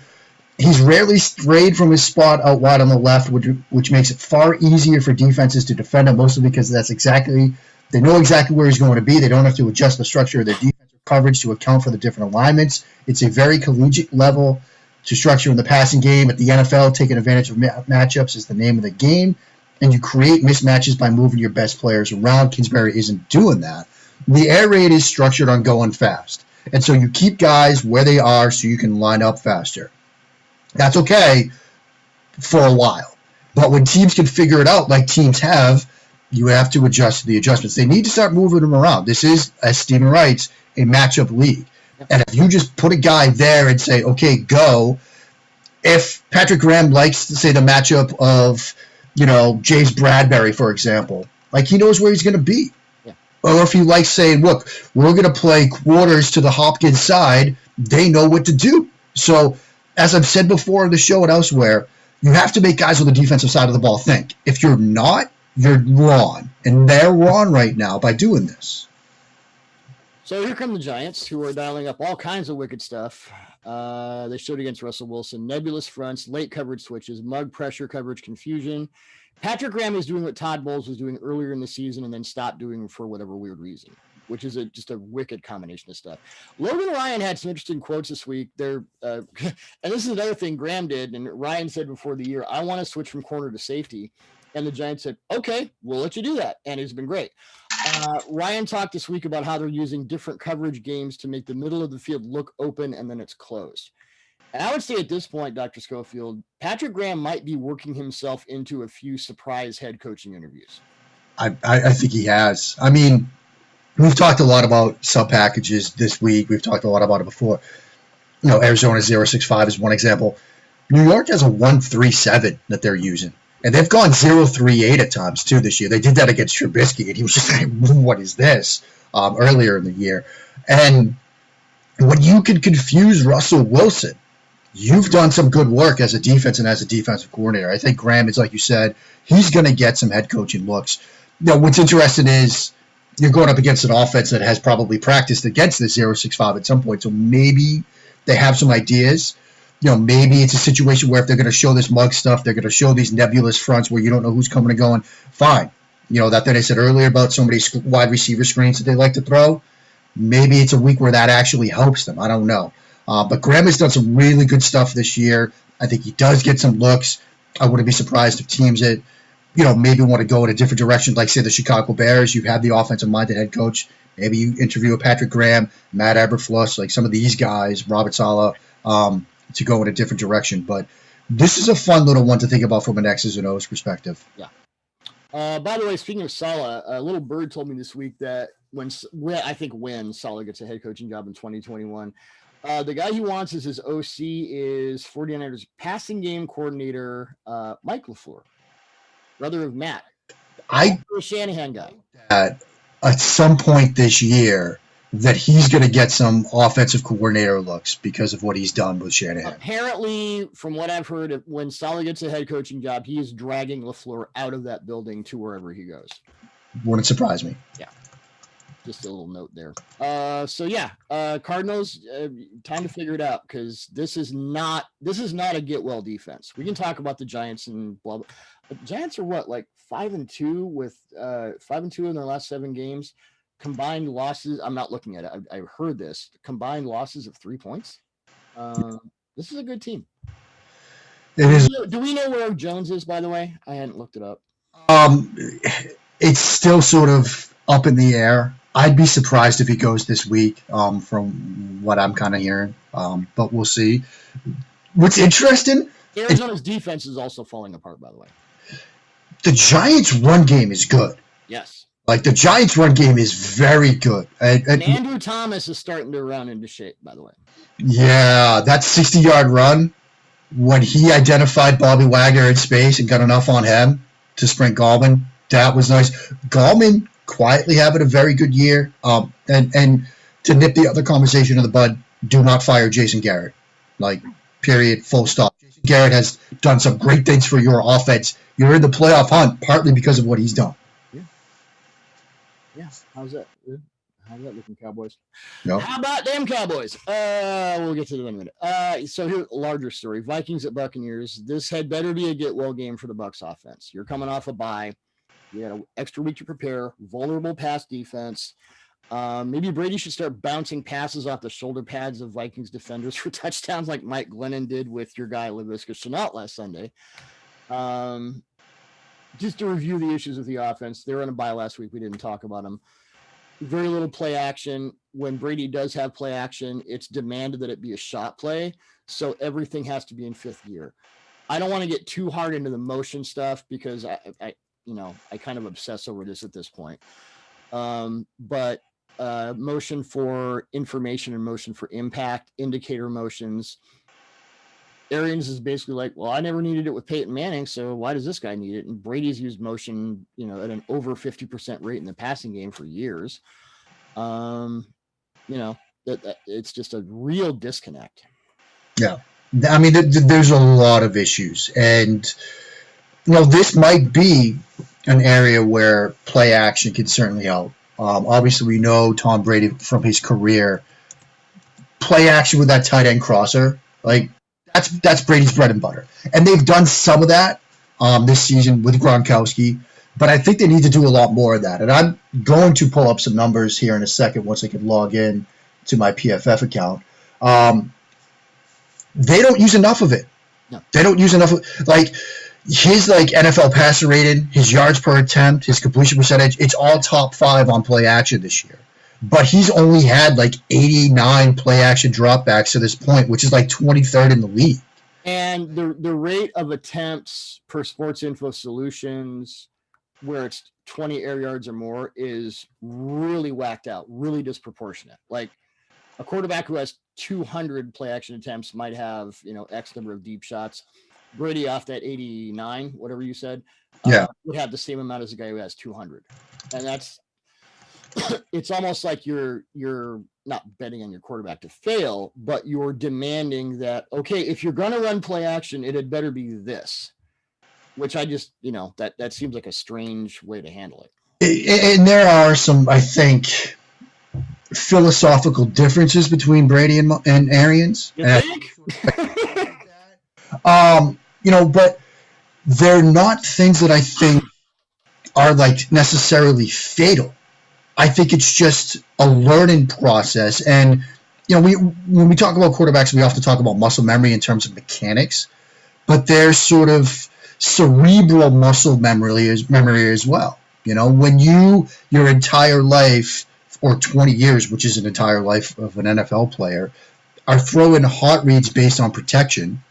he's rarely strayed from his spot out wide on the left, which makes it far easier for defenses to defend him, mostly because they know exactly where he's going to be. They don't have to adjust the structure of their defensive coverage to account for the different alignments. It's a very collegiate level to structure in the passing game. At the NFL, taking advantage of matchups is the name of the game, and you create mismatches by moving your best players around. Kingsbury isn't doing that. The air raid is structured on going fast, and so you keep guys where they are so you can line up faster. That's okay for a while, but when teams can figure it out like teams have, you have to adjust the adjustments. They need to start moving them around. This is, as Stephen writes, a matchup league. And if you just put a guy there and say, okay, go, if Patrick Graham likes to say the matchup of, James Bradbury, for example, he knows where he's going to be. Yeah. Or if he likes saying, look, we're going to play quarters to the Hopkins side, they know what to do. So, as I've said before in the show and elsewhere, you have to make guys on the defensive side of the ball think. If you're not, you're wrong. And they're wrong right now by doing this. So here come the Giants, who are dialing up all kinds of wicked stuff. They showed against Russell Wilson, nebulous fronts, late coverage switches, mug pressure coverage confusion. Patrick Graham is doing what Todd Bowles was doing earlier in the season and then stopped doing for whatever weird reason, which is just a wicked combination of stuff. Logan Ryan had some interesting quotes this week. And this is another thing Graham did, and Ryan said before the year, I want to switch from corner to safety. And the Giants said, okay, we'll let you do that. And it's been great. Ryan talked this week about how they're using different coverage games to make the middle of the field look open and then it's closed. And I would say at this point, Dr. Schofield, Patrick Graham might be working himself into a few surprise head coaching interviews. I think he has. I mean, we've talked a lot about sub packages this week. We've talked a lot about it before. Arizona 065 is one example. New York has a 137 that they're using. And they've gone 038 at times, too, this year. They did that against Trubisky, and he was just like, what is this? Earlier in the year. And when you can confuse Russell Wilson, you've done some good work as a defense and as a defensive coordinator. I think Graham is, like you said, he's going to get some head coaching looks. What's interesting is you're going up against an offense that has probably practiced against the 065 at some point, so maybe they have some ideas. Maybe it's a situation where if they're going to show this mug stuff, they're going to show these nebulous fronts where you don't know who's coming and going. Fine. That thing I said earlier about so many wide receiver screens that they like to throw, maybe it's a week where that actually helps them. I don't know. But Graham has done some really good stuff this year. I think he does get some looks. I wouldn't be surprised if teams that, maybe want to go in a different direction, like, say, the Chicago Bears. You have the offensive-minded head coach. Maybe you interview with Patrick Graham, Matt Eberfluss, like some of these guys, Robert Saleh, to go in a different direction. But this is a fun little one to think about from an X's and O's perspective. Yeah. By the way, speaking of Saleh, a little bird told me this week that when Saleh gets a head coaching job in 2021, the guy he wants as his OC is 49ers passing game coordinator Mike LaFleur, brother of Matt. A Shanahan guy. At some point this year, that he's going to get some offensive coordinator looks because of what he's done with Shanahan. Apparently, from what I've heard, when Saleh gets a head coaching job, he is dragging LaFleur out of that building to wherever he goes. Wouldn't surprise me. Yeah. Just a little note there. Cardinals, time to figure it out because this is not a get well defense. We can talk about the Giants and blah blah. The Giants are what, like 5-2 with 5-2 in their last 7 games. Combined losses. I'm not looking at it. I heard this. Combined losses of 3 points. This is a good team. It is. Do we know where Jones is? By the way, I hadn't looked it up. It's still sort of up in the air. I'd be surprised if he goes this week, from what I'm kind of hearing. But we'll see. What's interesting? Arizona's defense is also falling apart, by the way. The Giants' run game is good. Yes. Like, the Giants' run game is very good. And Andrew Thomas is starting to run into shape, by the way. Yeah, that 60-yard run, when he identified Bobby Wagner in space and got enough on him to sprint Gallman, that was nice. Gallman quietly having a very good year. And to nip the other conversation in the bud, do not fire Jason Garrett. Like, period, full stop. Jason Garrett has done some great things for your offense. You're in the playoff hunt partly because of what he's done. Yeah. How's that? How's that looking, Cowboys? No. How about them Cowboys? We'll get to that in a minute. So here's a larger story. Vikings at Buccaneers. This had better be a get-well game for the Bucs offense. You're coming off a bye. You had an extra week to prepare. Vulnerable pass defense. Maybe Brady should start bouncing passes off the shoulder pads of Vikings defenders for touchdowns like Mike Glennon did with your guy Laviska Shenault last Sunday. Just to review the issues with the offense, they were in a bye last week. We didn't talk about them. Very little play action. When Brady does have play action, it's demanded that it be a shot play. So everything has to be in 5th gear. I don't want to get too hard into the motion stuff because I kind of obsess over this at this point. But motion for information and motion for impact, indicator motions. Arians is basically like, well, I never needed it with Peyton Manning, so why does this guy need it? And Brady's used motion, at an over 50% rate in the passing game for years. It's just a real disconnect. Yeah. I mean, there's a lot of issues. And, this might be an area where play action can certainly help. Obviously, we know Tom Brady from his career, play action with that tight end crosser, like, That's Brady's bread and butter. And they've done some of that this season with Gronkowski, but I think they need to do a lot more of that. And I'm going to pull up some numbers here in a second once I can log in to my PFF account. They don't use enough of it. No. They don't use enough of his NFL passer rating, his yards per attempt, his completion percentage, it's all top 5 on play action this year. but he's only had like 89 play action dropbacks to this point, which is like 23rd in the league. And the rate of attempts per Sports Info Solutions, where it's 20 air yards or more, is really whacked out, really disproportionate. Like a quarterback who has 200 play action attempts might have, X number of deep shots. Brady off that 89, whatever you said, would have the same amount as a guy who has 200. And that's, it's almost like you're not betting on your quarterback to fail, but you're demanding that, okay, if you're going to run play action, it had better be this, which I just, that seems like a strange way to handle it. And there are some, I think, philosophical differences between Brady and Arians. You think? But they're not things that I think are like necessarily fatal. I think it's just a learning process. And, when we talk about quarterbacks, we often talk about muscle memory in terms of mechanics, but there's sort of cerebral muscle memory as well. When your entire life, or 20 years, which is an entire life of an NFL player, are throwing hot reads based on protection,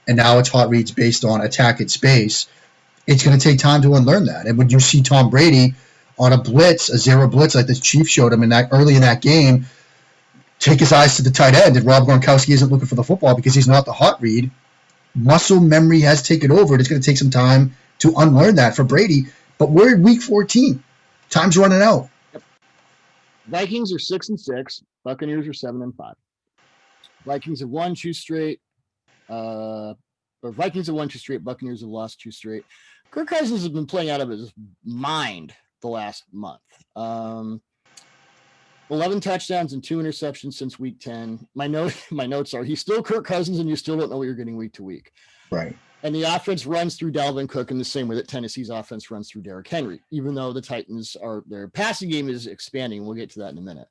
and now it's hot reads based on attack at space, it's going to take time to unlearn that. And when you see Tom Brady on a zero blitz like the Chiefs showed him early in that game, take his eyes to the tight end, and Rob Gronkowski isn't looking for the football because he's not the hot read, muscle memory has taken over. It's going to take some time to unlearn that for Brady. But we're in week 14. Time's running out. Vikings are 6-6. Buccaneers are 7-5. Vikings have won 2 straight. Vikings have won 2 straight. Buccaneers have lost 2 straight. Kirk Cousins has been playing out of his mind the last month. 11 touchdowns and 2 interceptions since week 10. My notes are he's still Kirk Cousins, and you still don't know what you're getting week to week. Right. And the offense runs through Dalvin Cook in the same way that Tennessee's offense runs through Derrick Henry, even though the Titans their passing game is expanding. We'll get to that in a minute.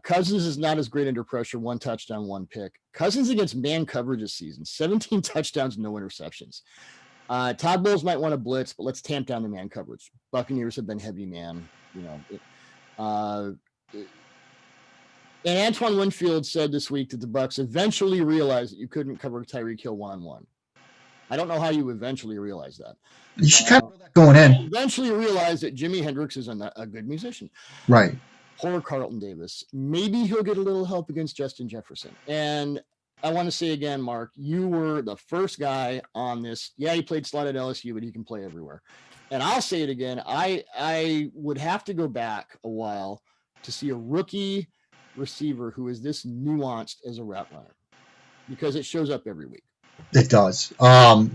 Cousins is not as great under pressure. 1 touchdown, 1 pick. Cousins against man coverage this season, 17 touchdowns, no interceptions. Todd Bowles might want to blitz, but let's tamp down the man coverage. Buccaneers have been heavy man, and Antoine Winfield said this week that the Bucs eventually realized that you couldn't cover Tyreek Hill one-on-one. I don't know how you eventually realize that. You should kind of know that going in. Eventually realize that Jimi Hendrix is a good musician. Right. Poor Carlton Davis. Maybe he'll get a little help against Justin Jefferson. And I want to say again, Mark, you were the first guy on this. Yeah, he played slot at LSU, but he can play everywhere. And I'll say it again. I would have to go back a while to see a rookie receiver who is this nuanced as a route runner, because it shows up every week. It does. The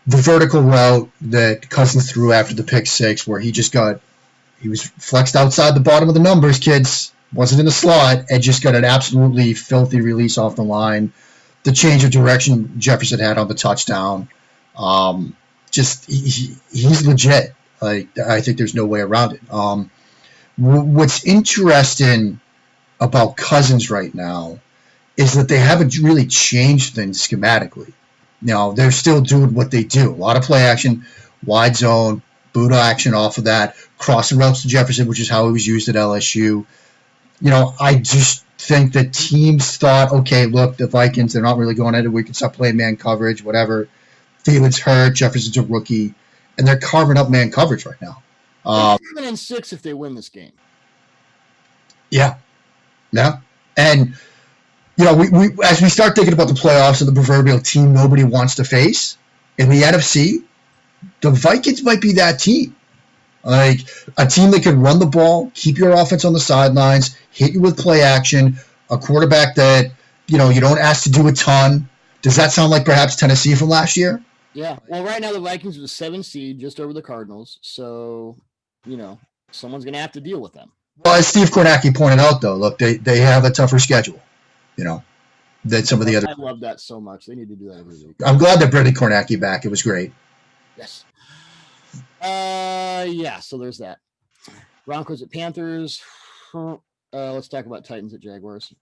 vertical route that Cousins threw after the pick 6, where he was flexed outside the bottom of the numbers, kids, wasn't in the slot, and just got an absolutely filthy release off the line. The change of direction Jefferson had on the touchdown, he's legit. Like, I think there's no way around it. What's interesting about Cousins right now is that they haven't really changed things schematically. They're still doing what they do. A lot of play action, wide zone, boot action off of that, crossing routes to Jefferson, which is how he was used at LSU. I just think that teams thought, okay, look, the Vikings, they're not really going at it. We can stop playing man coverage, whatever. Thielen's hurt, Jefferson's a rookie, and they're carving up man coverage right now. 7-6 if they win this game. Yeah. And we as we start thinking about the playoffs and the proverbial team nobody wants to face in the NFC, the Vikings might be that team. Like a team that can run the ball, keep your offense on the sidelines, hit you with play action, a quarterback that you don't ask to do a ton. Does that sound like perhaps Tennessee from last year? Yeah. Well, right now the Vikings are the 7th seed, just over the Cardinals. So, someone's going to have to deal with them. Well, as Steve Kornacki pointed out, though, look, they have a tougher schedule, than some of the other. I love that so much. They need to do that every week. I'm glad that Brendan Kornacki back. It was great. Yes. Yeah. So there's that. Broncos at Panthers. Let's talk about Titans at Jaguars.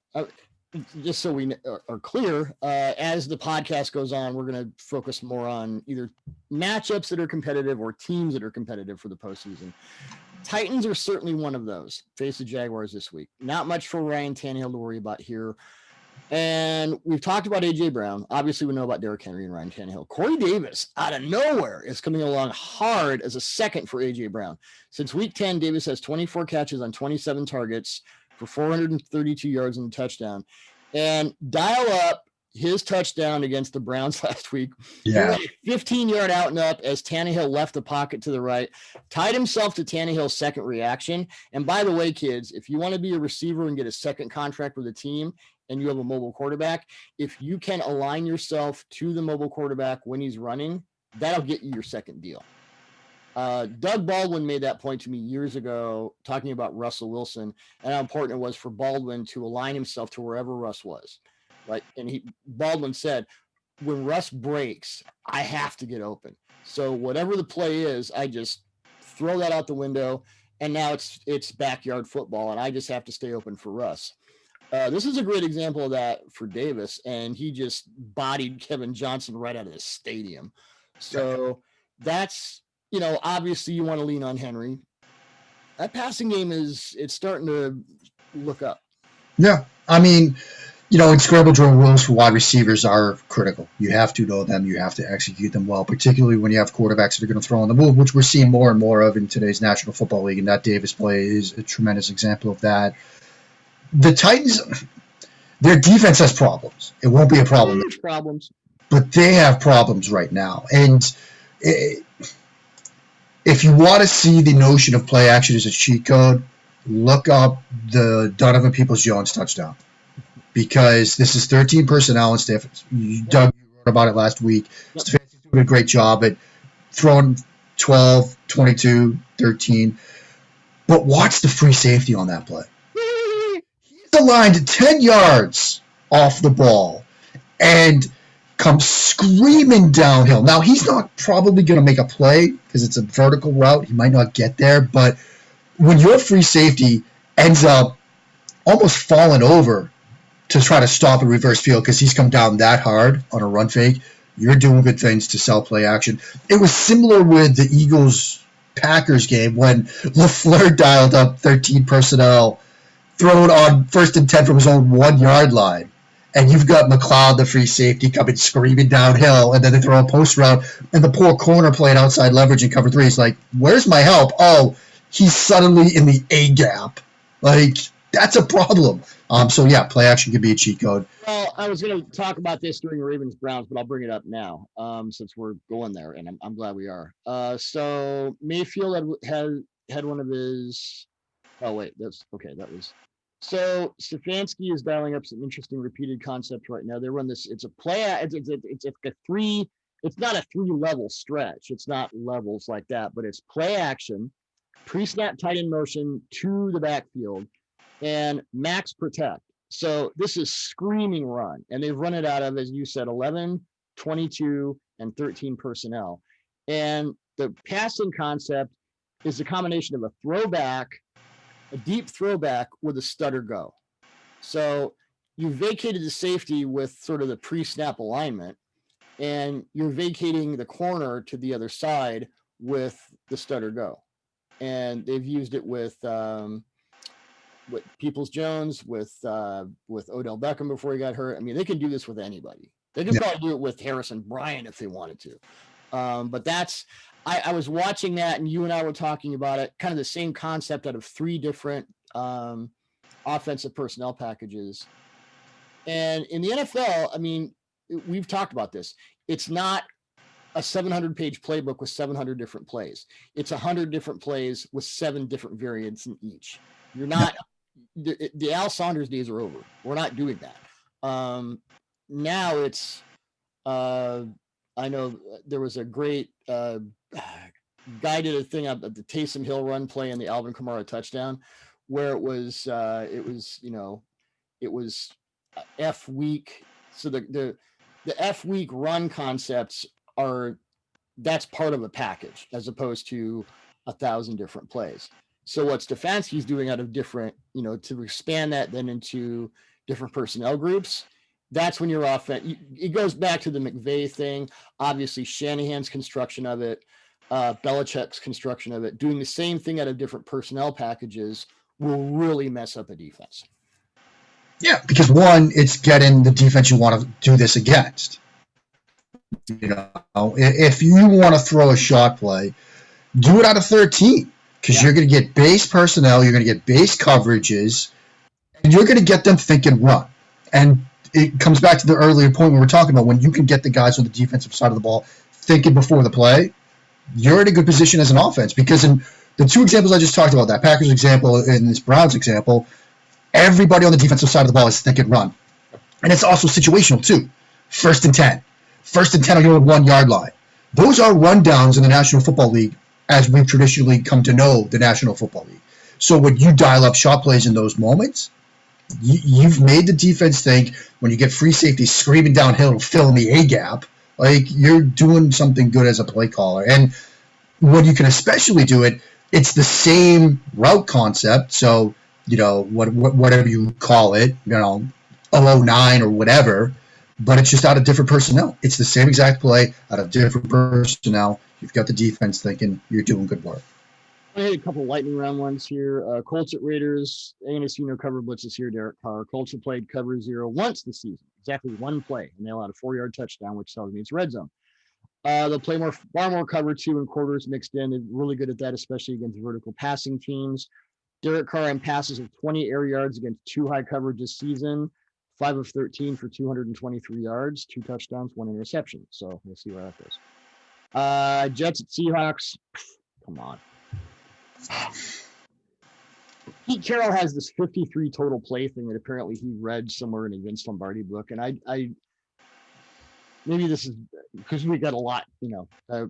Just so we are clear, as the podcast goes on, we're going to focus more on either matchups that are competitive or teams that are competitive for the postseason. Titans are certainly one of those. Face the Jaguars this week. Not much for Ryan Tannehill to worry about here. And we've talked about A.J. Brown. Obviously, we know about Derrick Henry and Ryan Tannehill. Corey Davis, out of nowhere, is coming along hard as a second for A.J. Brown. Since week 10, Davis has 24 catches on 27 targets for 432 yards and a touchdown. And dial up his touchdown against the Browns last week. Yeah. 15-yard out and up as Tannehill left the pocket to the right, tied himself to Tannehill's second reaction. And by the way, kids, if you want to be a receiver and get a second contract with a team and you have a mobile quarterback, if you can align yourself to the mobile quarterback when he's running, that'll get you your second deal. Doug Baldwin made that point to me years ago, talking about Russell Wilson and how important it was for Baldwin to align himself to wherever Russ was. Right. And Baldwin said, when Russ breaks, I have to get open. So whatever the play is, I just throw that out the window. And now it's backyard football, and I just have to stay open for Russ. This is a great example of that for Davis, and he just bodied Kevin Johnson right out of the stadium. So that's, obviously you want to lean on Henry. That passing game it's starting to look up. Yeah. I mean, in scramble drill rules for wide receivers are critical. You have to know them. You have to execute them well, particularly when you have quarterbacks that are going to throw on the move, which we're seeing more and more of in today's National Football League, and that Davis play is a tremendous example of that. The Titans, their defense has problems. It won't be a problem. Problems. But they have problems right now. And if you want to see the notion of play action as a cheat code, look up the Donovan Peoples-Jones touchdown. Because this is 13 personnel and Stefanski. Doug, you wrote about it last week. Yep. Stefanski's doing a great job at throwing 12, 22, 13. But watch the free safety on that play. He's aligned 10 yards off the ball and comes screaming downhill. Now, he's not probably going to make a play because it's a vertical route. He might not get there. But when your free safety ends up almost falling over to try to stop a reverse field because he's come down that hard on a run fake, you're doing good things to sell play action. It was similar with the Eagles-Packers game when LaFleur dialed up 13 personnel, thrown on 1st and 10 from his own 1-yard line. And you've got McLeod, the free safety, coming screaming downhill, and then they throw a post route, and the poor corner playing outside leverage in cover 3 is like, where's my help? Oh, he's suddenly in the A gap. Like, that's a problem. So, yeah, play action could be a cheat code. Well, I was going to talk about this during Ravens-Browns, but I'll bring it up now since we're going there, and I'm glad we are. So Mayfield had one of his – oh, wait, that's – okay, that was – so Stefanski is dialing up some interesting repeated concepts right now. They run this – it's a play – it's a three – it's not a 3-level stretch. It's not levels like that, but it's play action, pre-snap tight end motion to the backfield, and max protect. So this is screaming run, and they've run it out of, as you said, 11, 22, and 13 personnel. And the passing concept is a combination of a throwback, a deep throwback with a stutter go. So you vacated the safety with sort of the pre-snap alignment, and you're vacating the corner to the other side with the stutter go. And they've used it with Peoples-Jones, with Odell Beckham before he got hurt. I mean, they can do this with anybody. They can probably do it with Harrison Bryant if they wanted to. But that's I was watching that, and you and I were talking about it, kind of the same concept out of 3 different offensive personnel packages. And in the NFL, I mean, we've talked about this. It's not a 700-page playbook with 700 different plays. It's 100 different plays with 7 different variants in each. You're not the Al Saunders days are over. We're not doing that. Now it's I know there was a great guy did a thing up at the Taysom Hill run play and the Alvin Kamara touchdown, where it was F week. So the F week run concepts that's part of a package as opposed to 1,000 different plays. So what Stefanski's doing out of different, to expand that then into different personnel groups, that's when your offense, it goes back to the McVay thing. Obviously, Shanahan's construction of it. Belichick's construction of it, doing the same thing out of different personnel packages will really mess up a defense. Yeah, because one, it's getting the defense you want to do this against. If you want to throw a shot play, do it out of 13 because you're going to get base personnel, you're going to get base coverages, and you're going to get them thinking run. And it comes back to the earlier point we were talking about when you can get the guys on the defensive side of the ball thinking before the play, you're in a good position as an offense because in the two examples I just talked about, that Packers example and this Browns example, everybody on the defensive side of the ball is thinking run. And it's also situational too. 1st and 10. 1st and 10 on your 1 yard line. Those are rundowns in the National Football League as we've traditionally come to know the National Football League. So when you dial up shot plays in those moments, you've made the defense think when you get free safety screaming downhill, filling the A gap, like you're doing something good as a play caller. And when you can especially do it, it's the same route concept. So, whatever you call it, 009 or whatever, but it's just out of different personnel. It's the same exact play out of different personnel. You've got the defense thinking you're doing good work. I had a couple lightning round ones here. Colts at Raiders. Ain't gonna see no cover blitzes here, Derek Carr. Colts have played cover 0 once this season. Exactly one play, and they allowed a 4-yard touchdown, which tells me it's red zone. They'll play far more cover 2 and quarters mixed in. They're really good at that, especially against vertical passing teams. Derek Carr in passes of 20 air yards against 2 high coverage this season. 5 of 13 for 223 yards, 2 touchdowns, 1 interception. So we'll see where that goes. Jets at Seahawks. Come on. Pete Carroll has this 53 total play thing that apparently he read somewhere in a Vince Lombardi book, and I maybe this is because we got a lot.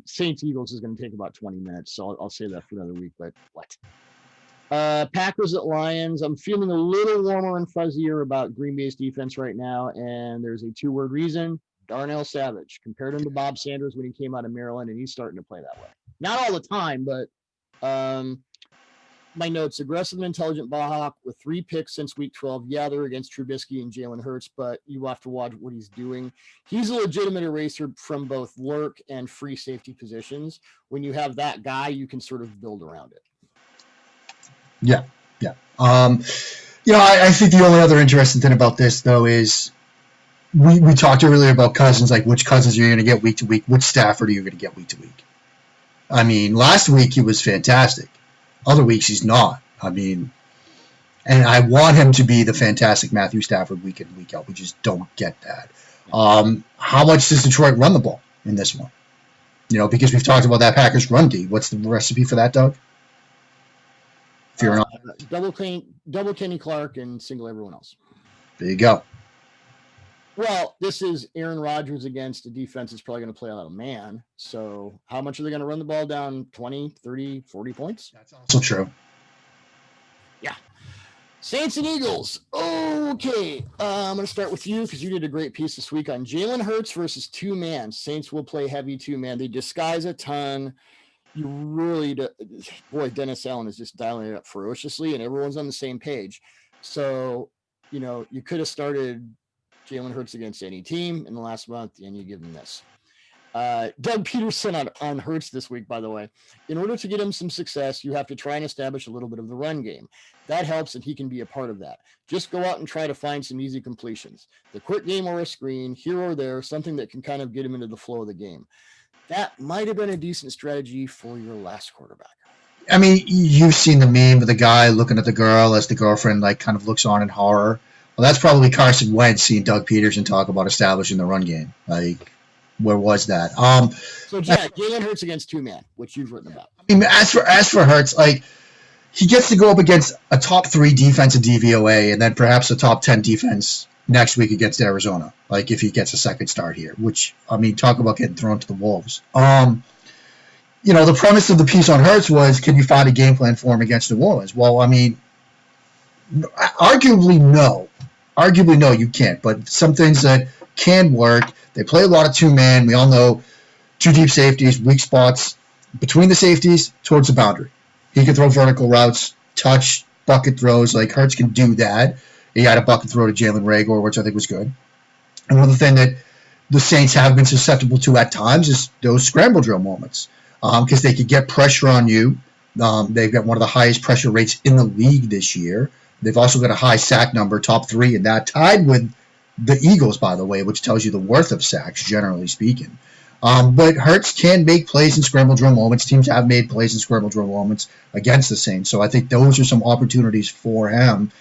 Saints Eagles is going to take about 20 minutes, so I'll say that for another week. But what? Packers at Lions. I'm feeling a little warmer and fuzzier about Green Bay's defense right now, and there's a 2-word reason. Darnell Savage. Compared him to Bob Sanders when he came out of Maryland, and he's starting to play that way. Not all the time, but my notes, aggressive and intelligent ball hawk with 3 picks since week 12. Yeah, they're against Trubisky and Jalen Hurts, but you have to watch what he's doing. He's a legitimate eraser from both lurk and free safety positions. When you have that guy, you can sort of build around it. Yeah. I think the only other interesting thing about this, though, is we talked earlier about Cousins, like which Cousins are you going to get week to week? Which Stafford are you going to get week to week? I mean, last week he was fantastic. Other weeks he's not. And I want him to be the fantastic Matthew Stafford week in, week out. We just don't get that. How much does Detroit run the ball in this one? Because we've talked about that Packers run D. What's the recipe for that, Doug? Double Kenny Clark and single everyone else. There you go. Well, this is Aaron Rodgers against a defense that's probably going to play a lot of man. So how much are they going to run the ball down? 20, 30, 40 points? That's also true. Yeah. Saints and Eagles. Okay. I'm going to start with you because you did a great piece this week on Jalen Hurts versus 2-man. Saints will play heavy 2-man. They disguise a ton. You really do. Boy, Dennis Allen is just dialing it up ferociously, and everyone's on the same page. So, you could have started Jalen Hurts against any team in the last month, and you give him this. Doug Peterson on Hurts this week, by the way. In order to get him some success, you have to try and establish a little bit of the run game. That helps, and he can be a part of that. Just go out and try to find some easy completions. The quick game or a screen, here or there, something that can kind of get him into the flow of the game. That might have been a decent strategy for your last quarterback. I mean, you've seen the meme of the guy looking at the girl as the girlfriend kind of looks on in horror. Well, that's probably Carson Wentz seeing Doug Peterson talk about establishing the run game. Where was that? So, Jack, Jalen Hurts against 2-man, which you've written about. I mean, as for Hurts, he gets to go up against a top 3 defense in DVOA and then perhaps a top 10 defense next week against Arizona, if he gets a second start here, which, talk about getting thrown to the wolves. The premise of the piece on Hurts was, can you find a game plan for him against New Orleans? Well, arguably no. Arguably no, you can't. But some things that can work, they play a lot of 2-man. We all know 2 deep safeties, weak spots between the safeties towards the boundary. He can throw vertical routes, touch, bucket throws. Hurts can do that. He had a bucket throw to Jalen Reagor, which I think was good. Another thing that the Saints have been susceptible to at times is those scramble drill moments. because they could get pressure on you. They've got one of the highest pressure rates in the league this year. They've also got a high sack number, top 3 in that, tied with the Eagles, by the way, which tells you the worth of sacks, generally speaking. But Hurts can make plays in scramble drill moments. Teams have made plays in scramble drill moments against the Saints. So I think those are some opportunities for him.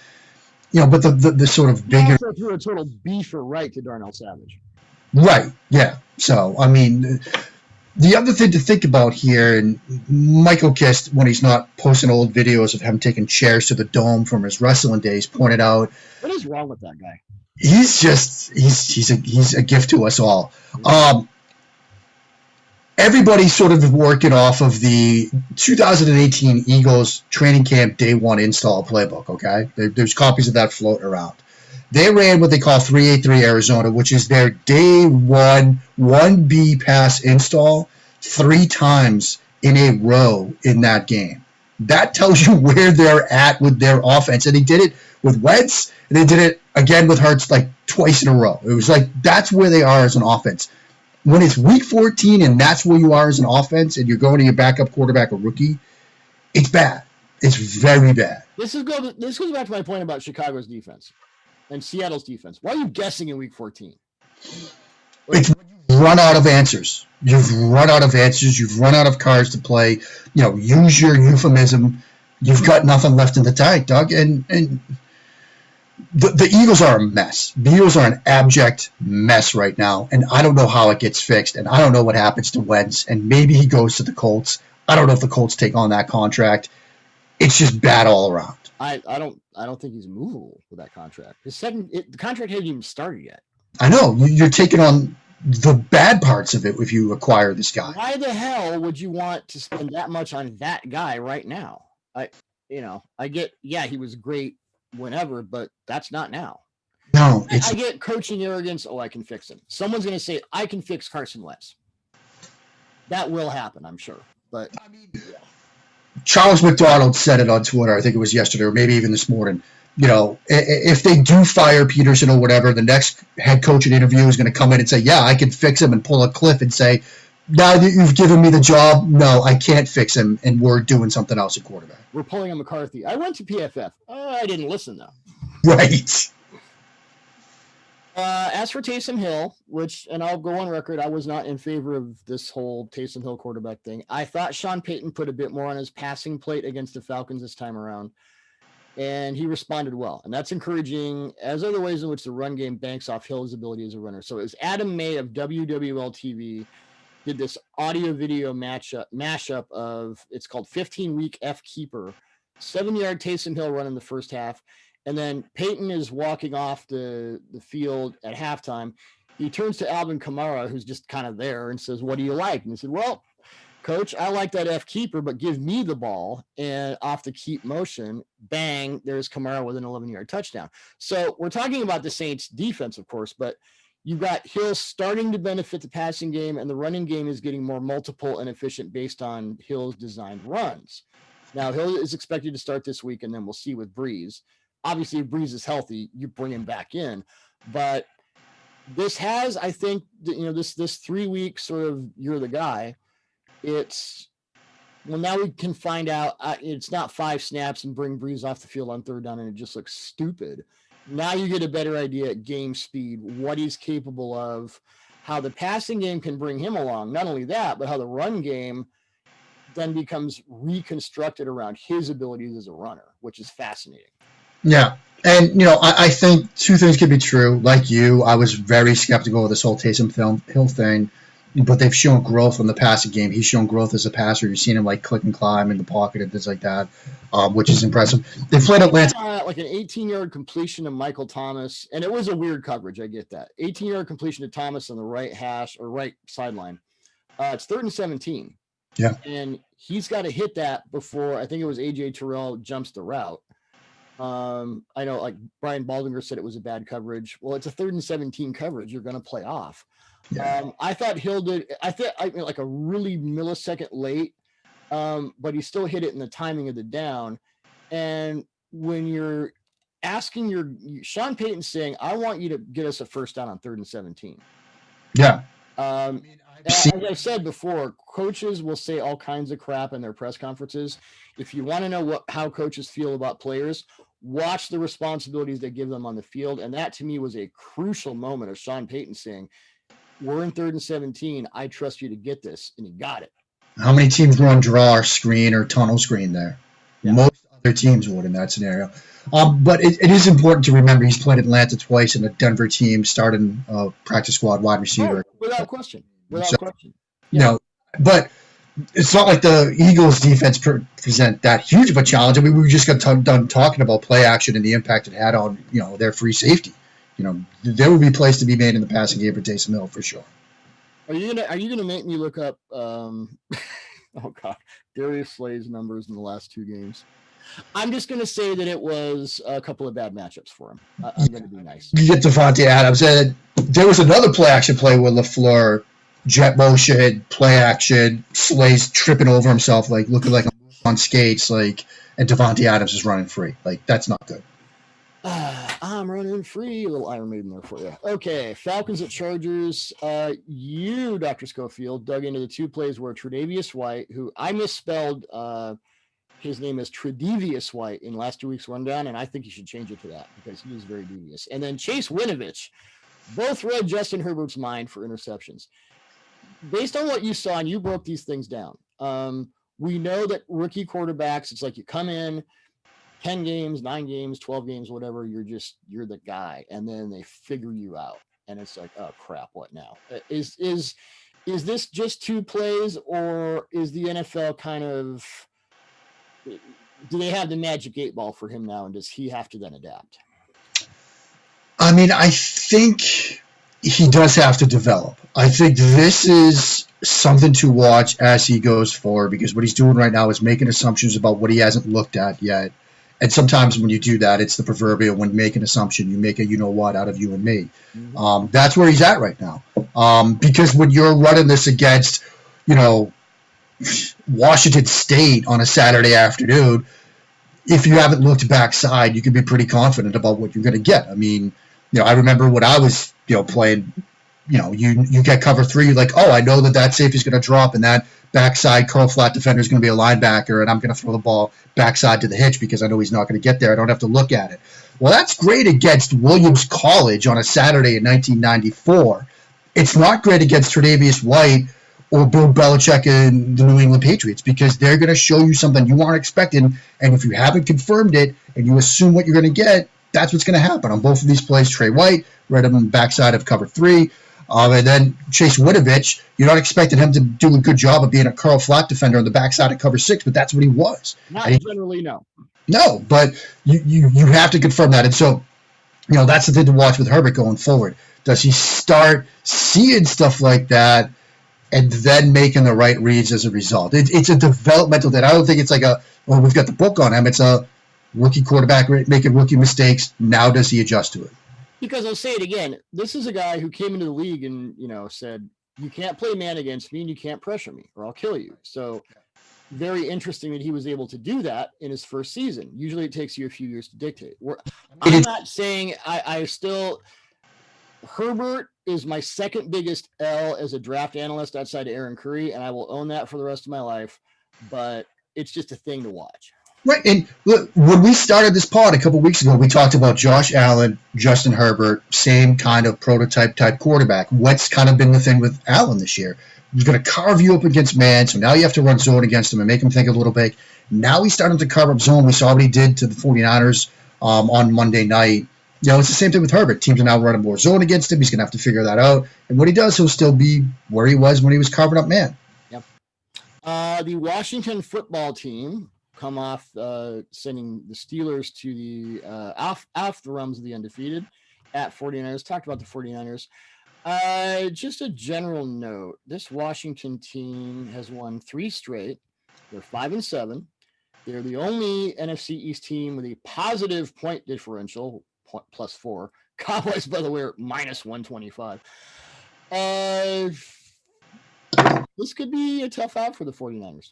But the sort of bigger. Also threw a total beefer right to Darnell Savage. Right, yeah. So, I mean, the other thing to think about here, and Michael Kist, when he's not posting old videos of him taking chairs to the dome from his wrestling days, pointed out. What is wrong with that guy? He's a gift to us all. Everybody's sort of working off of the 2018 Eagles training camp day 1 install playbook, okay? There's copies of that floating around. They ran what they call 383 Arizona, which is their day 1B pass install 3 times in a row in that game. That tells you where they're at with their offense. And they did it with Wentz, and they did it again with Hurts like twice in a row. It was like that's where they are as an offense. When it's week 14 and that's where you are as an offense and you're going to your backup quarterback, a rookie, it's bad. It's very bad. This goes back to my point about Chicago's defense and Seattle's defense. Why are you guessing in week 14? It's run out of answers. You've run out of answers. You've run out of cards to play. Use your euphemism. You've got nothing left in the tank, Doug. And the Eagles are a mess. The Eagles are an abject mess right now, and I don't know how it gets fixed, and I don't know what happens to Wentz, and maybe he goes to the Colts. I don't know if the Colts take on that contract. It's just bad all around. I don't think he's movable with that contract. The contract hasn't even started yet. I know. You're taking on the bad parts of it if you acquire this guy. Why the hell would you want to spend that much on that guy right now? I get, he was great whenever, but that's not now. No, I get coaching arrogance. Oh, I can fix him. Someone's going to say, I can fix Carson Wentz. That will happen, I'm sure. But I mean, Charles McDonald said it on Twitter. I think it was yesterday or maybe even this morning. If they do fire Peterson or whatever, the next head coaching interview is going to come in and say, yeah, I can fix him, and pull a Cliff and say, now that you've given me the job, no, I can't fix him, and we're doing something else at quarterback. We're pulling a McCarthy. I went to PFF. I didn't listen, though. Right. As for Taysom Hill, and I'll go on record, I was not in favor of this whole Taysom Hill quarterback thing. I thought Sean Payton put a bit more on his passing plate against the Falcons this time around, and he responded well. And that's encouraging, as are the ways in which the run game banks off Hill's ability as a runner. So it was Adam May of WWL TV did this audio video mashup of, it's called 15-Week F Keeper, 7-yard Taysom Hill run in the first half. And then Peyton is walking off the field at halftime. He turns to Alvin Kamara, who's just kind of there, and says, what do you like? And he said, well, Coach, I like that F keeper, but give me the ball. And off the keep motion, bang, there's Kamara with an 11-yard touchdown. So we're talking about the Saints defense, of course, but you've got Hill starting to benefit the passing game, and the running game is getting more multiple and efficient based on Hill's designed runs. Now, Hill is expected to start this week, and then we'll see with Breeze. Obviously, if Breeze is healthy, you bring him back in. But this has, I think, this 3-week sort of you're the guy. Now we can find out it's not 5 snaps and bring Breeze off the field on third down, and it just looks stupid. Now you get a better idea at game speed, what he's capable of, how the passing game can bring him along. Not only that, but how the run game then becomes reconstructed around his abilities as a runner, which is fascinating. Yeah. And, I think 2 things could be true. Like you, I was very skeptical of this whole Taysom Hill thing, but they've shown growth in the passing game. He's shown growth as a passer. You've seen him click and climb in the pocket and things like that, which is impressive. They played Atlanta. Like an 18-yard completion to Michael Thomas, and it was a weird coverage. I get that. 18-yard completion to Thomas on the right hash or right sideline. It's 3rd and 17. Yeah. And he's got to hit that before, I think it was A.J. Terrell jumps the route. I know, like Brian Baldinger said, it was a bad coverage. Well, it's a 3rd and 17 coverage. You're going to play off. Yeah. I thought Hill did. Like a really millisecond late, but he still hit it in the timing of the down. And when you're asking Sean Payton saying, "I want you to get us a first down on 3rd and 17." Yeah. As I've said before, coaches will say all kinds of crap in their press conferences. If you want to know how coaches feel about players, watch the responsibilities they give them on the field. And that to me was a crucial moment of Sean Payton saying, we're in 3rd and 17. I trust you to get this. And he got it. How many teams run draw or screen or tunnel screen there? Yeah. Most other teams would in that scenario. But it is important to remember he's played Atlanta twice in a Denver team starting practice squad wide receiver. Oh, without question. No, but it's not like the Eagles defense present that huge of a challenge. I mean, we just got done talking about play action and the impact it had on, their free safety. There would be plays to be made in the passing game for Taysom Hill for sure. Are you gonna make me look up oh god, Darius Slay's numbers in the last 2 games? I'm just gonna say that it was a couple of bad matchups for him. I'm gonna be nice. You get Devontae Adams, and there was another play action play with LaFleur, jet motion, play action, Slay's tripping over himself, like looking like on skates, like, and Devontae Adams is running free. Like, that's not good. I'm running free. A little Iron Maiden there for you. Okay, Falcons at Chargers. You, Dr. Schofield, dug into the 2 plays where Tre'Davious White, who I misspelled his name is Tre'Davious White in last 2 weeks' rundown, and I think you should change it to that because he is very devious. And then Chase Winovich both read Justin Herbert's mind for interceptions. Based on what you saw, and you broke these things down, we know that rookie quarterbacks, it's like you come in, 10 games, 9 games, 12 games, whatever, you're the guy. And then they figure you out. And it's like, oh crap, what now? Is this just 2 plays, or is the NFL kind of, do they have the magic 8 ball for him now? And does he have to then adapt? I mean, I think he does have to develop. I think this is something to watch as he goes forward, because what he's doing right now is making assumptions about what he hasn't looked at yet. And sometimes when you do that, it's the proverbial, when you make an assumption, you make a you-know-what out of you and me. Mm-hmm. That's where he's at right now. Because when you're running this against, Washington State on a Saturday afternoon, if you haven't looked backside, you can be pretty confident about what you're going to get. I mean, I remember when I was, playing, you get cover 3, you're like, oh, I know that safety's going to drop, and that backside curl flat defender is going to be a linebacker, and I'm going to throw the ball backside to the hitch because I know he's not going to get there. I don't have to look at it. Well, that's great against Williams College on a Saturday in 1994. It's not great against Tre'Davious White or Bill Belichick and the New England Patriots, because they're going to show you something you aren't expecting, and if you haven't confirmed it and you assume what you're going to get, that's what's going to happen. On both of these plays, Trey White read him on the backside of cover 3. And then Chase Winovich, you're not expecting him to do a good job of being a curl flat defender on the backside of cover 6, but that's what he was. Not generally, no. No, but you have to confirm that. And so, that's the thing to watch with Herbert going forward. Does he start seeing stuff like that and then making the right reads as a result? It's a developmental thing. I don't think it's like we've got the book on him. It's a rookie quarterback making rookie mistakes. Now does he adjust to it? Because I'll say it again, this is a guy who came into the league and, said, you can't play man against me and you can't pressure me or I'll kill you. So very interesting that he was able to do that in his first season. Usually it takes you a few years to dictate. I'm not saying Herbert is my second biggest L as a draft analyst outside of Aaron Curry, and I will own that for the rest of my life, but it's just a thing to watch. Right, and look, when we started this pod a couple weeks ago, we talked about Josh Allen, Justin Herbert, same kind of prototype type quarterback. What's kind of been the thing with Allen this year? He's going to carve you up against man, so now you have to run zone against him and make him think a little bit. Now he's starting to carve up zone. We saw what he did to the 49ers on Monday night. It's the same thing with Herbert. Teams are now running more zone against him. He's going to have to figure that out. And when he does, he'll still be where he was when he was carving up man. Yep. The Washington football team come off sending the Steelers to the off the realms of the undefeated at 49ers. Talked about the 49ers. Just a general note, this Washington team has won 3 straight. They're 5-7. They're the only NFC East team with a positive point differential, +4. Cowboys, by the way, are -125. This could be a tough out for the 49ers.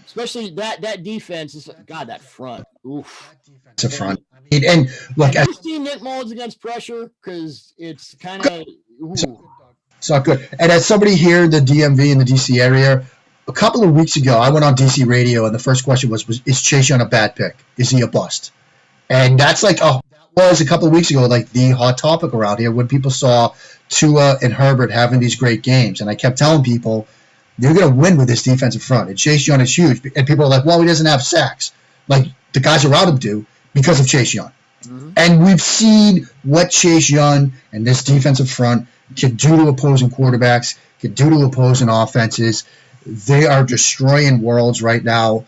Especially that defense is that front. Oof. It's a front. And look, have you seen Nick Mullins against pressure? Because it's kind of It's not good. And as somebody here in the DMV in the DC area, a couple of weeks ago, I went on DC radio, and the first question was is Chase Young a bad pick? Is he a bust? And that's like, that was a couple of weeks ago, like the hot topic around here when people saw Tua and Herbert having these great games. And I kept telling people, you're going to win with this defensive front. And Chase Young is huge. And people are like, well, he doesn't have sacks like the guys around him do because of Chase Young. Mm-hmm. And we've seen what Chase Young and this defensive front can do to opposing quarterbacks, can do to opposing offenses. They are destroying worlds right now.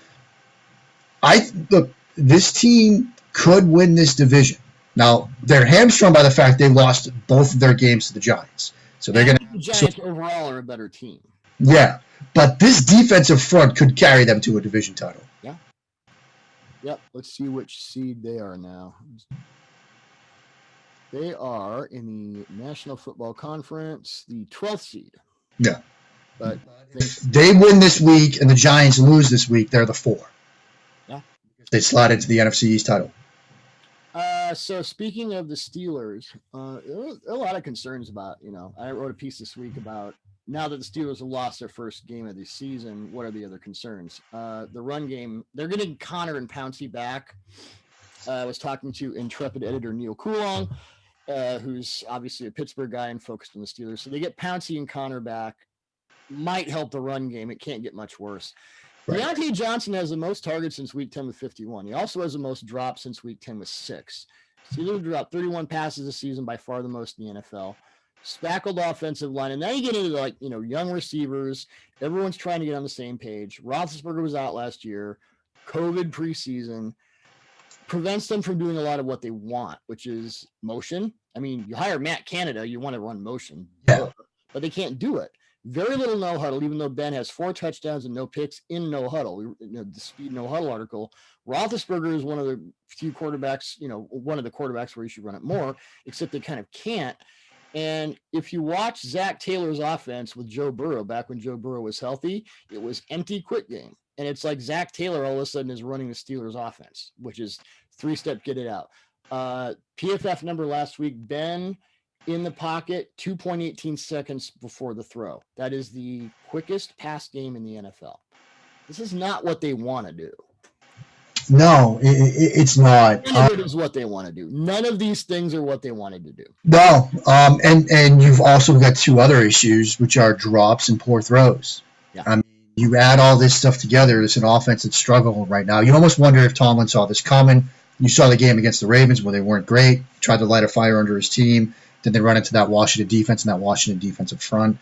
Look, this team could win this division. Now, they're hamstrung by the fact they lost both of their games to the Giants. So they're going to. The Giants overall are a better team. Yeah, but this defensive front could carry them to a division title. Yeah. Yep. Let's see which seed they are now. They are in the National Football Conference, the 12th seed. Yeah. But if they win this week and the Giants lose this week, they're the 4. Yeah. They slide into the NFC East title. So speaking of the Steelers, there were a lot of concerns about, I wrote a piece this week about now that the Steelers have lost their first game of the season, what are the other concerns? The run game, they're getting Connor and Pouncey back. I was talking to intrepid editor Neil Coulon, who's obviously a Pittsburgh guy and focused on the Steelers. So they get Pouncey and Connor back. Might help the run game. It can't get much worse. Right. Deontay Johnson has the most targets since week 10 with 51. He also has the most drops since week 10 with 6. Steelers dropped 31 passes this season, by far the most in the NFL. Spackled offensive line. And now you get into young receivers. Everyone's trying to get on the same page. Roethlisberger was out last year. COVID preseason prevents them from doing a lot of what they want, which is motion. I mean, you hire Matt Canada, you want to run motion, but they can't do it. Very little no huddle, even though Ben has 4 touchdowns and no picks in no huddle. The speed no huddle article. Roethlisberger is one of the few quarterbacks, one of the quarterbacks where you should run it more, except they kind of can't. And if you watch Zach Taylor's offense with Joe Burrow, back when Joe Burrow was healthy, it was empty quick game. And it's like Zach Taylor all of a sudden is running the Steelers offense, which is 3-step get it out. PFF number last week, Ben in the pocket, 2.18 seconds before the throw. That is the quickest pass game in the NFL. This is not what they want to do. No, it's not. None of it is what they want to do. None of these things are what they wanted to do. No, and you've also got 2 other issues, which are drops and poor throws. Yeah. I mean, you add all this stuff together, it's an offense that's struggling right now. You almost wonder if Tomlin saw this coming. You saw the game against the Ravens where they weren't great, tried to light a fire under his team. Then they run into that Washington defense and that Washington defensive front.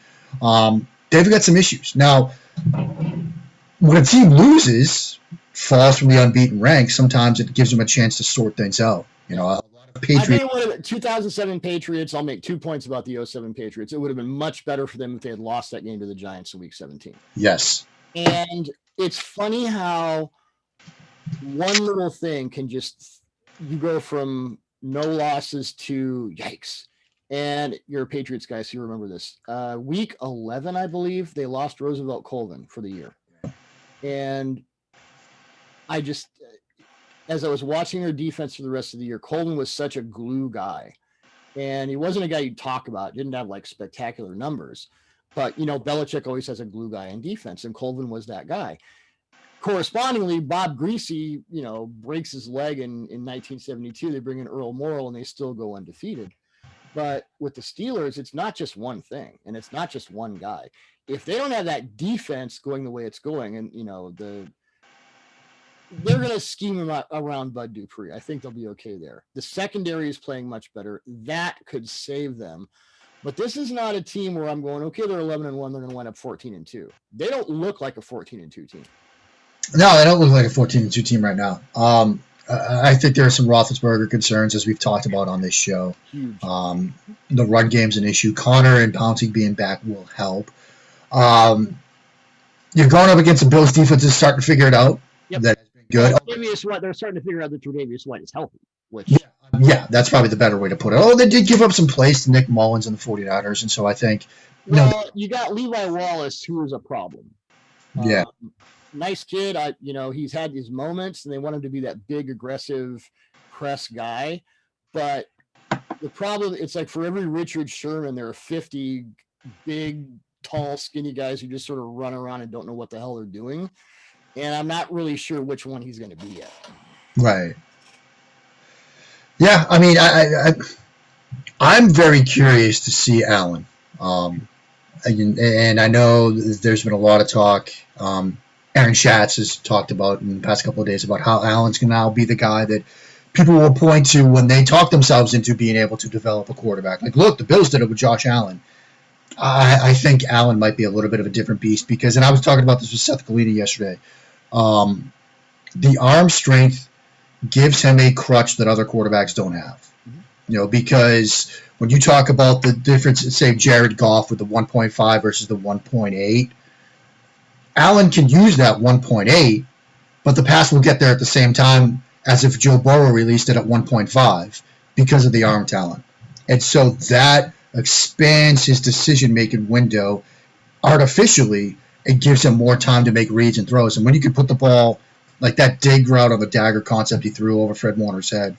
They've got some issues. Now, when a team loses, falls from the unbeaten ranks, sometimes it gives them a chance to sort things out. A lot of Patriots. I think one of the 2007 Patriots, I'll make 2 points about the 07 Patriots. It would have been much better for them if they had lost that game to the Giants in week 17. Yes. And it's funny how one little thing can you go from no losses to yikes. And you're a Patriots guy, so you remember this. Week 11, I believe, they lost Roosevelt Colvin for the year. And I just, as I was watching their defense for the rest of the year, Colvin was such a glue guy. And he wasn't a guy you'd talk about. Didn't have spectacular numbers. But, Belichick always has a glue guy in defense, and Colvin was that guy. Correspondingly, Bob Greasy, breaks his leg in 1972. They bring in Earl Morrall, and they still go undefeated. But with the Steelers, it's not just one thing, and it's not just one guy. If they don't have that defense going the way it's going, and they're going to scheme around Bud Dupree. I think they'll be okay there. The secondary is playing much better. That could save them. But this is not a team where I'm going, okay, they're 11-1, they're going to wind up 14-2. They don't look like a 14-2 team. No, they don't look like a 14-2 team right now. I think there are some Roethlisberger concerns, as we've talked about on this show. Huge. The run game's an issue. Connor and Pouncey being back will help. You're going up against the Bills' defense is starting to figure it out. Yep. That has been good. They're starting to figure out that Tre'Davious White is healthy. Yeah, that's probably the better way to put it. They did give up some plays to Nick Mullins and the 49ers, and so I think... you got Levi Wallace, who is a problem. Yeah. Nice kid. He's had these moments, and they want him to be that big, aggressive press guy. But the problem, it's like for every Richard Sherman, there are 50 big, tall, skinny guys who just sort of run around and don't know what the hell they're doing. And I'm not really sure which one he's going to be yet. Right. Yeah, I mean, I'm very curious to see Allen. And I know there's been a lot of talk. Aaron Schatz has talked about in the past couple of days about how Allen's going to now be the guy that people will point to when they talk themselves into being able to develop a quarterback. Like, look, the Bills did it with Josh Allen. I think Allen might be a little bit of a different beast because, and I was talking about this with Seth Galina yesterday, the arm strength gives him a crutch that other quarterbacks don't have. Because when you talk about the difference, say Jared Goff with the 1.5 versus the 1.8, Allen can use that 1.8, but the pass will get there at the same time as if Joe Burrow released it at 1.5 because of the arm talent. And so that expands his decision-making window artificially. It gives him more time to make reads and throws. And when you can put the ball, like that dig route on the dagger concept he threw over Fred Warner's head,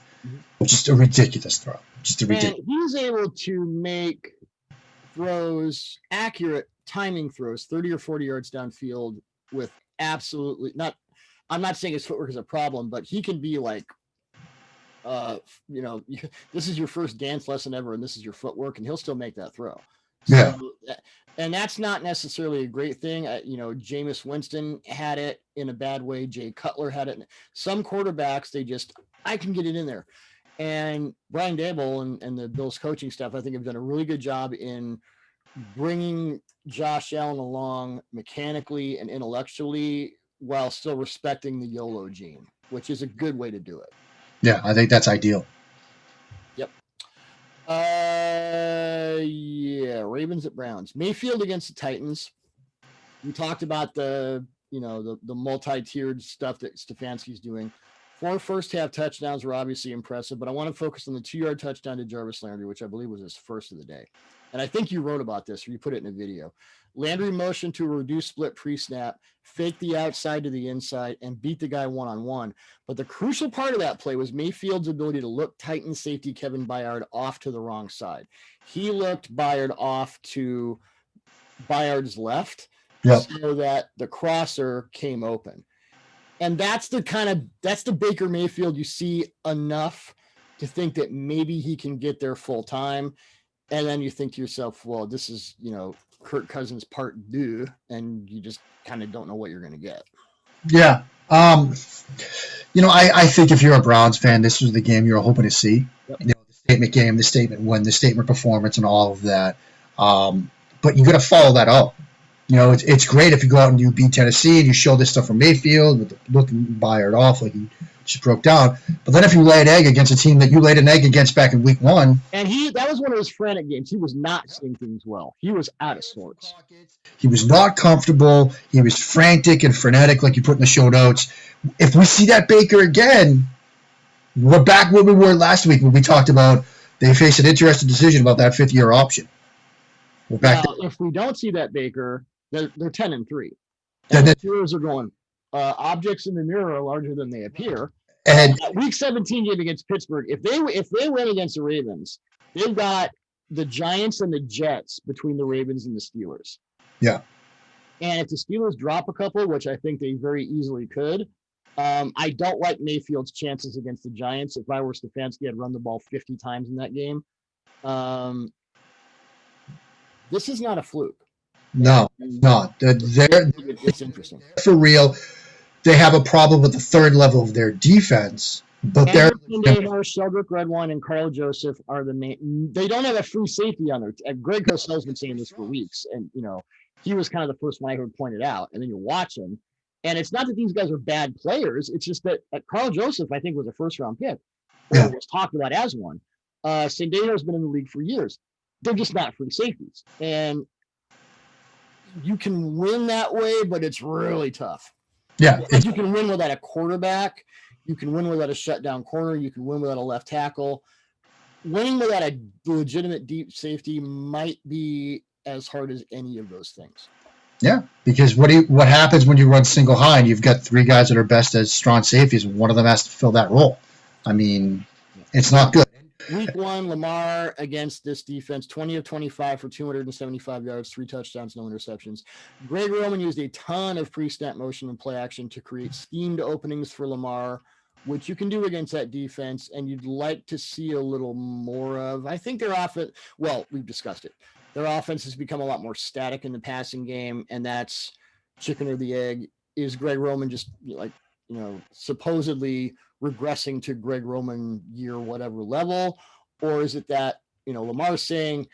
just a ridiculous throw. Just a ridiculous. And he's able to make throws, accurate timing throws, 30 or 40 yards downfield with absolutely not. I'm not saying his footwork is a problem, but he can be like, this is your first dance lesson ever, and this is your footwork, and he'll still make that throw. Yeah. So, and that's not necessarily a great thing. Jameis Winston had it in a bad way. Jay Cutler had it. Some quarterbacks, I can get it in there. And Brian Daboll and the Bills coaching staff, I think, have done a really good job in bringing Josh Allen along mechanically and intellectually while still respecting the YOLO gene, which is a good way to do it. Yeah, I think that's ideal. Yep. Ravens at Browns. Mayfield against the Titans. We talked about the multi-tiered stuff that Stefanski's doing. 4 first-half touchdowns were obviously impressive, but I want to focus on the 2-yard touchdown to Jarvis Landry, which I believe was his first of the day. And I think you wrote about this, or you put it in a video. Landry motioned to a reduced split pre-snap, faked the outside to the inside, and beat the guy one-on-one. But the crucial part of that play was Mayfield's ability to look Titan safety Kevin Byard off to the wrong side. He looked Byard off to Byard's left, so that the crosser came open. And that's the Baker Mayfield you see enough to think that maybe he can get there full time. And then you think to yourself, well, this is, Kirk Cousins part 2, and you just kind of don't know what you're going to get. Yeah. I think if you're a Browns fan, this was the game you're hoping to see. Yep. The statement game, the statement win, the statement performance, and all of that. But you got to follow that up. It's great if you go out and you beat Tennessee and you show this stuff from Mayfield with looking Byard off like he just broke down. But then if you lay an egg against a team that you laid an egg against back in week 1. And that was one of his frantic games. He was not seeing things well. He was out of sorts. He was not comfortable. He was frantic and frenetic like you put in the show notes. If we see that Baker again, we're back where we were last week when we talked about they face an interesting decision about that 5th-year option. We're back there. If we don't see that Baker, they're 10-3. And the Steelers are going, objects in the mirror are larger than they appear. And week 17 game against Pittsburgh, if they win against the Ravens, they've got the Giants and the Jets between the Ravens and the Steelers. Yeah. And if the Steelers drop a couple, which I think they very easily could, I don't like Mayfield's chances against the Giants. If I were Stefanski, I'd run the ball 50 times in that game. This is not a fluke. No, it's not. It's interesting. For real. They have a problem with the 3rd level of their defense, but they're Sheldrick Redwine and Carl Joseph are the main. They don't have a free safety on there. Greg Cosell's been saying this for weeks, and he was kind of the first one I heard pointed out. And then you watch him, and it's not that these guys are bad players. It's just that Carl Joseph, I think, was a 1st-round pick, or was talked about as one. Sendejo's been in the league for years. They're just not free safeties, and you can win that way, but it's really tough. Yeah, you can win without a quarterback. You can win without a shutdown corner. You can win without a left tackle. Winning without a legitimate deep safety might be as hard as any of those things. Yeah, because what happens when you run single high and you've got 3 guys that are best as strong safeties, and one of them has to fill that role? I mean, it's not good. Week 1, Lamar against this defense, 20 of 25 for 275 yards, 3 touchdowns, no interceptions. Greg Roman used a ton of pre-snap motion and play action to create schemed openings for Lamar, which you can do against that defense, and you'd like to see a little more of. I think their offense, well, we've discussed it. Their offense has become a lot more static in the passing game, and that's chicken or the egg. Is Greg Roman just supposedly regressing to Greg Roman year whatever level, or is it that Lamar's saying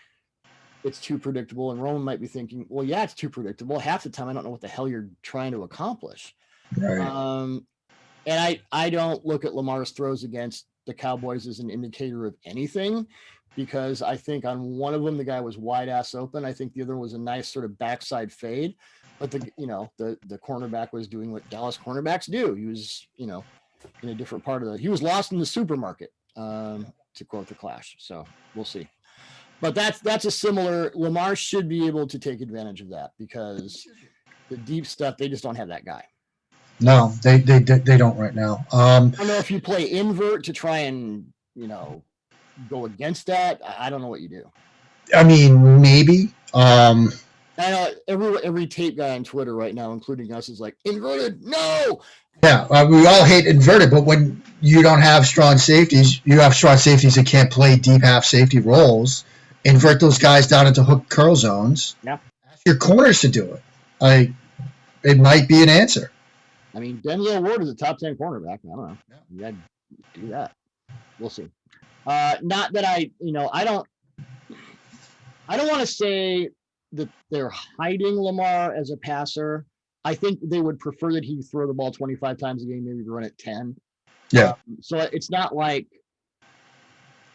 it's too predictable, and Roman might be thinking, well, yeah, it's too predictable. Half the time, I don't know what the hell you're trying to accomplish. Right. And I don't look at Lamar's throws against the Cowboys as an indicator of anything, because I think on one of them the guy was wide ass open. I think the other was a nice sort of backside fade, but the cornerback was doing what Dallas cornerbacks do. He was in a different part of he was lost in the supermarket, to quote the Clash. So we'll see. But that's a similar. Lamar should be able to take advantage of that, because the deep stuff, they just don't have that guy. No, they don't right now. I don't know if you play invert to try and go against that. I don't know what you do. I mean, maybe. I know every tape guy on Twitter right now, including us, is like, inverted. No. Yeah, we all hate inverted, but when you don't have strong safeties, you have strong safeties that can't play deep half safety roles. Invert those guys down into hook curl zones. Yeah. Ask your corners to do it. It might be an answer. I mean, Denzel Ward is a top 10 cornerback. I don't know. Yeah. You had to do that. We'll see. Not that I don't want to say that they're hiding Lamar as a passer. I think they would prefer that he throw the ball 25 times a game, maybe run it 10. Yeah. So it's not like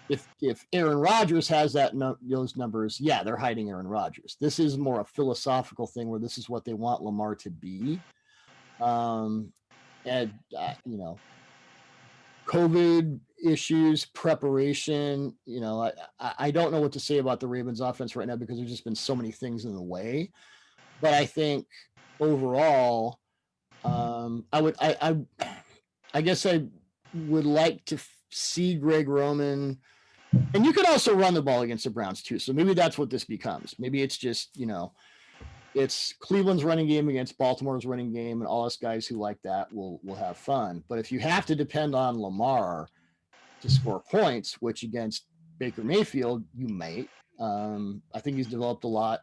if Aaron Rodgers has those numbers, yeah, they're hiding Aaron Rodgers. This is more a philosophical thing where this is what they want Lamar to be. COVID issues, preparation, I don't know what to say about the Ravens offense right now, because there's just been so many things in the way. But I think overall, I guess I would like to see Greg Roman, and you could also run the ball against the Browns too. So maybe that's what this becomes. Maybe it's just, it's Cleveland's running game against Baltimore's running game, and all us guys who like that will have fun. But if you have to depend on Lamar to score points, which against Baker Mayfield you might, I think he's developed a lot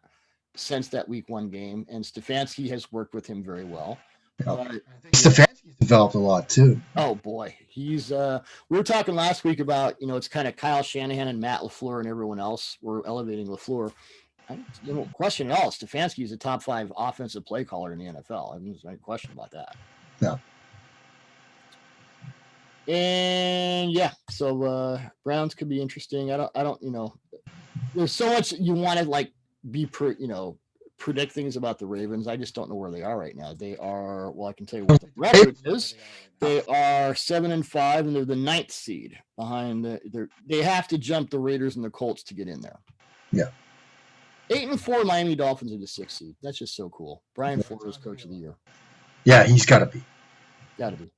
since that Week 1 game, and Stefanski has worked with him very well. Stefanski's developed a lot too. Oh boy, he's. We were talking last week about it's kind of Kyle Shanahan and Matt LaFleur and everyone else. We're elevating LaFleur. No question at all. Stefanski is a top 5 offensive play caller in the NFL. I mean, there's no question about that. Yeah. And yeah, so Browns could be interesting. I don't. There's so much you want to predict things about the Ravens. I just don't know where they are right now. They are, well, I can tell you what the record is. They are 7-5, and they're the 9th seed behind they have to jump the Raiders and the Colts to get in there. Yeah. 8-4 Miami Dolphins are the 6th seed. That's just so cool. Brian Flores, coach of the year. Yeah, he's got to be. Got to be.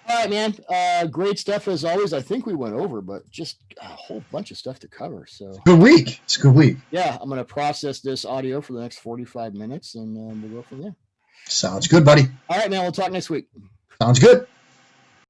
All right, man. Great stuff as always. I think we went over, but just a whole bunch of stuff to cover. So good week. It's a good week. Yeah, I'm going to process this audio for the next 45 minutes, and we'll go from there. Sounds good, buddy. All right, man. We'll talk next week. Sounds good.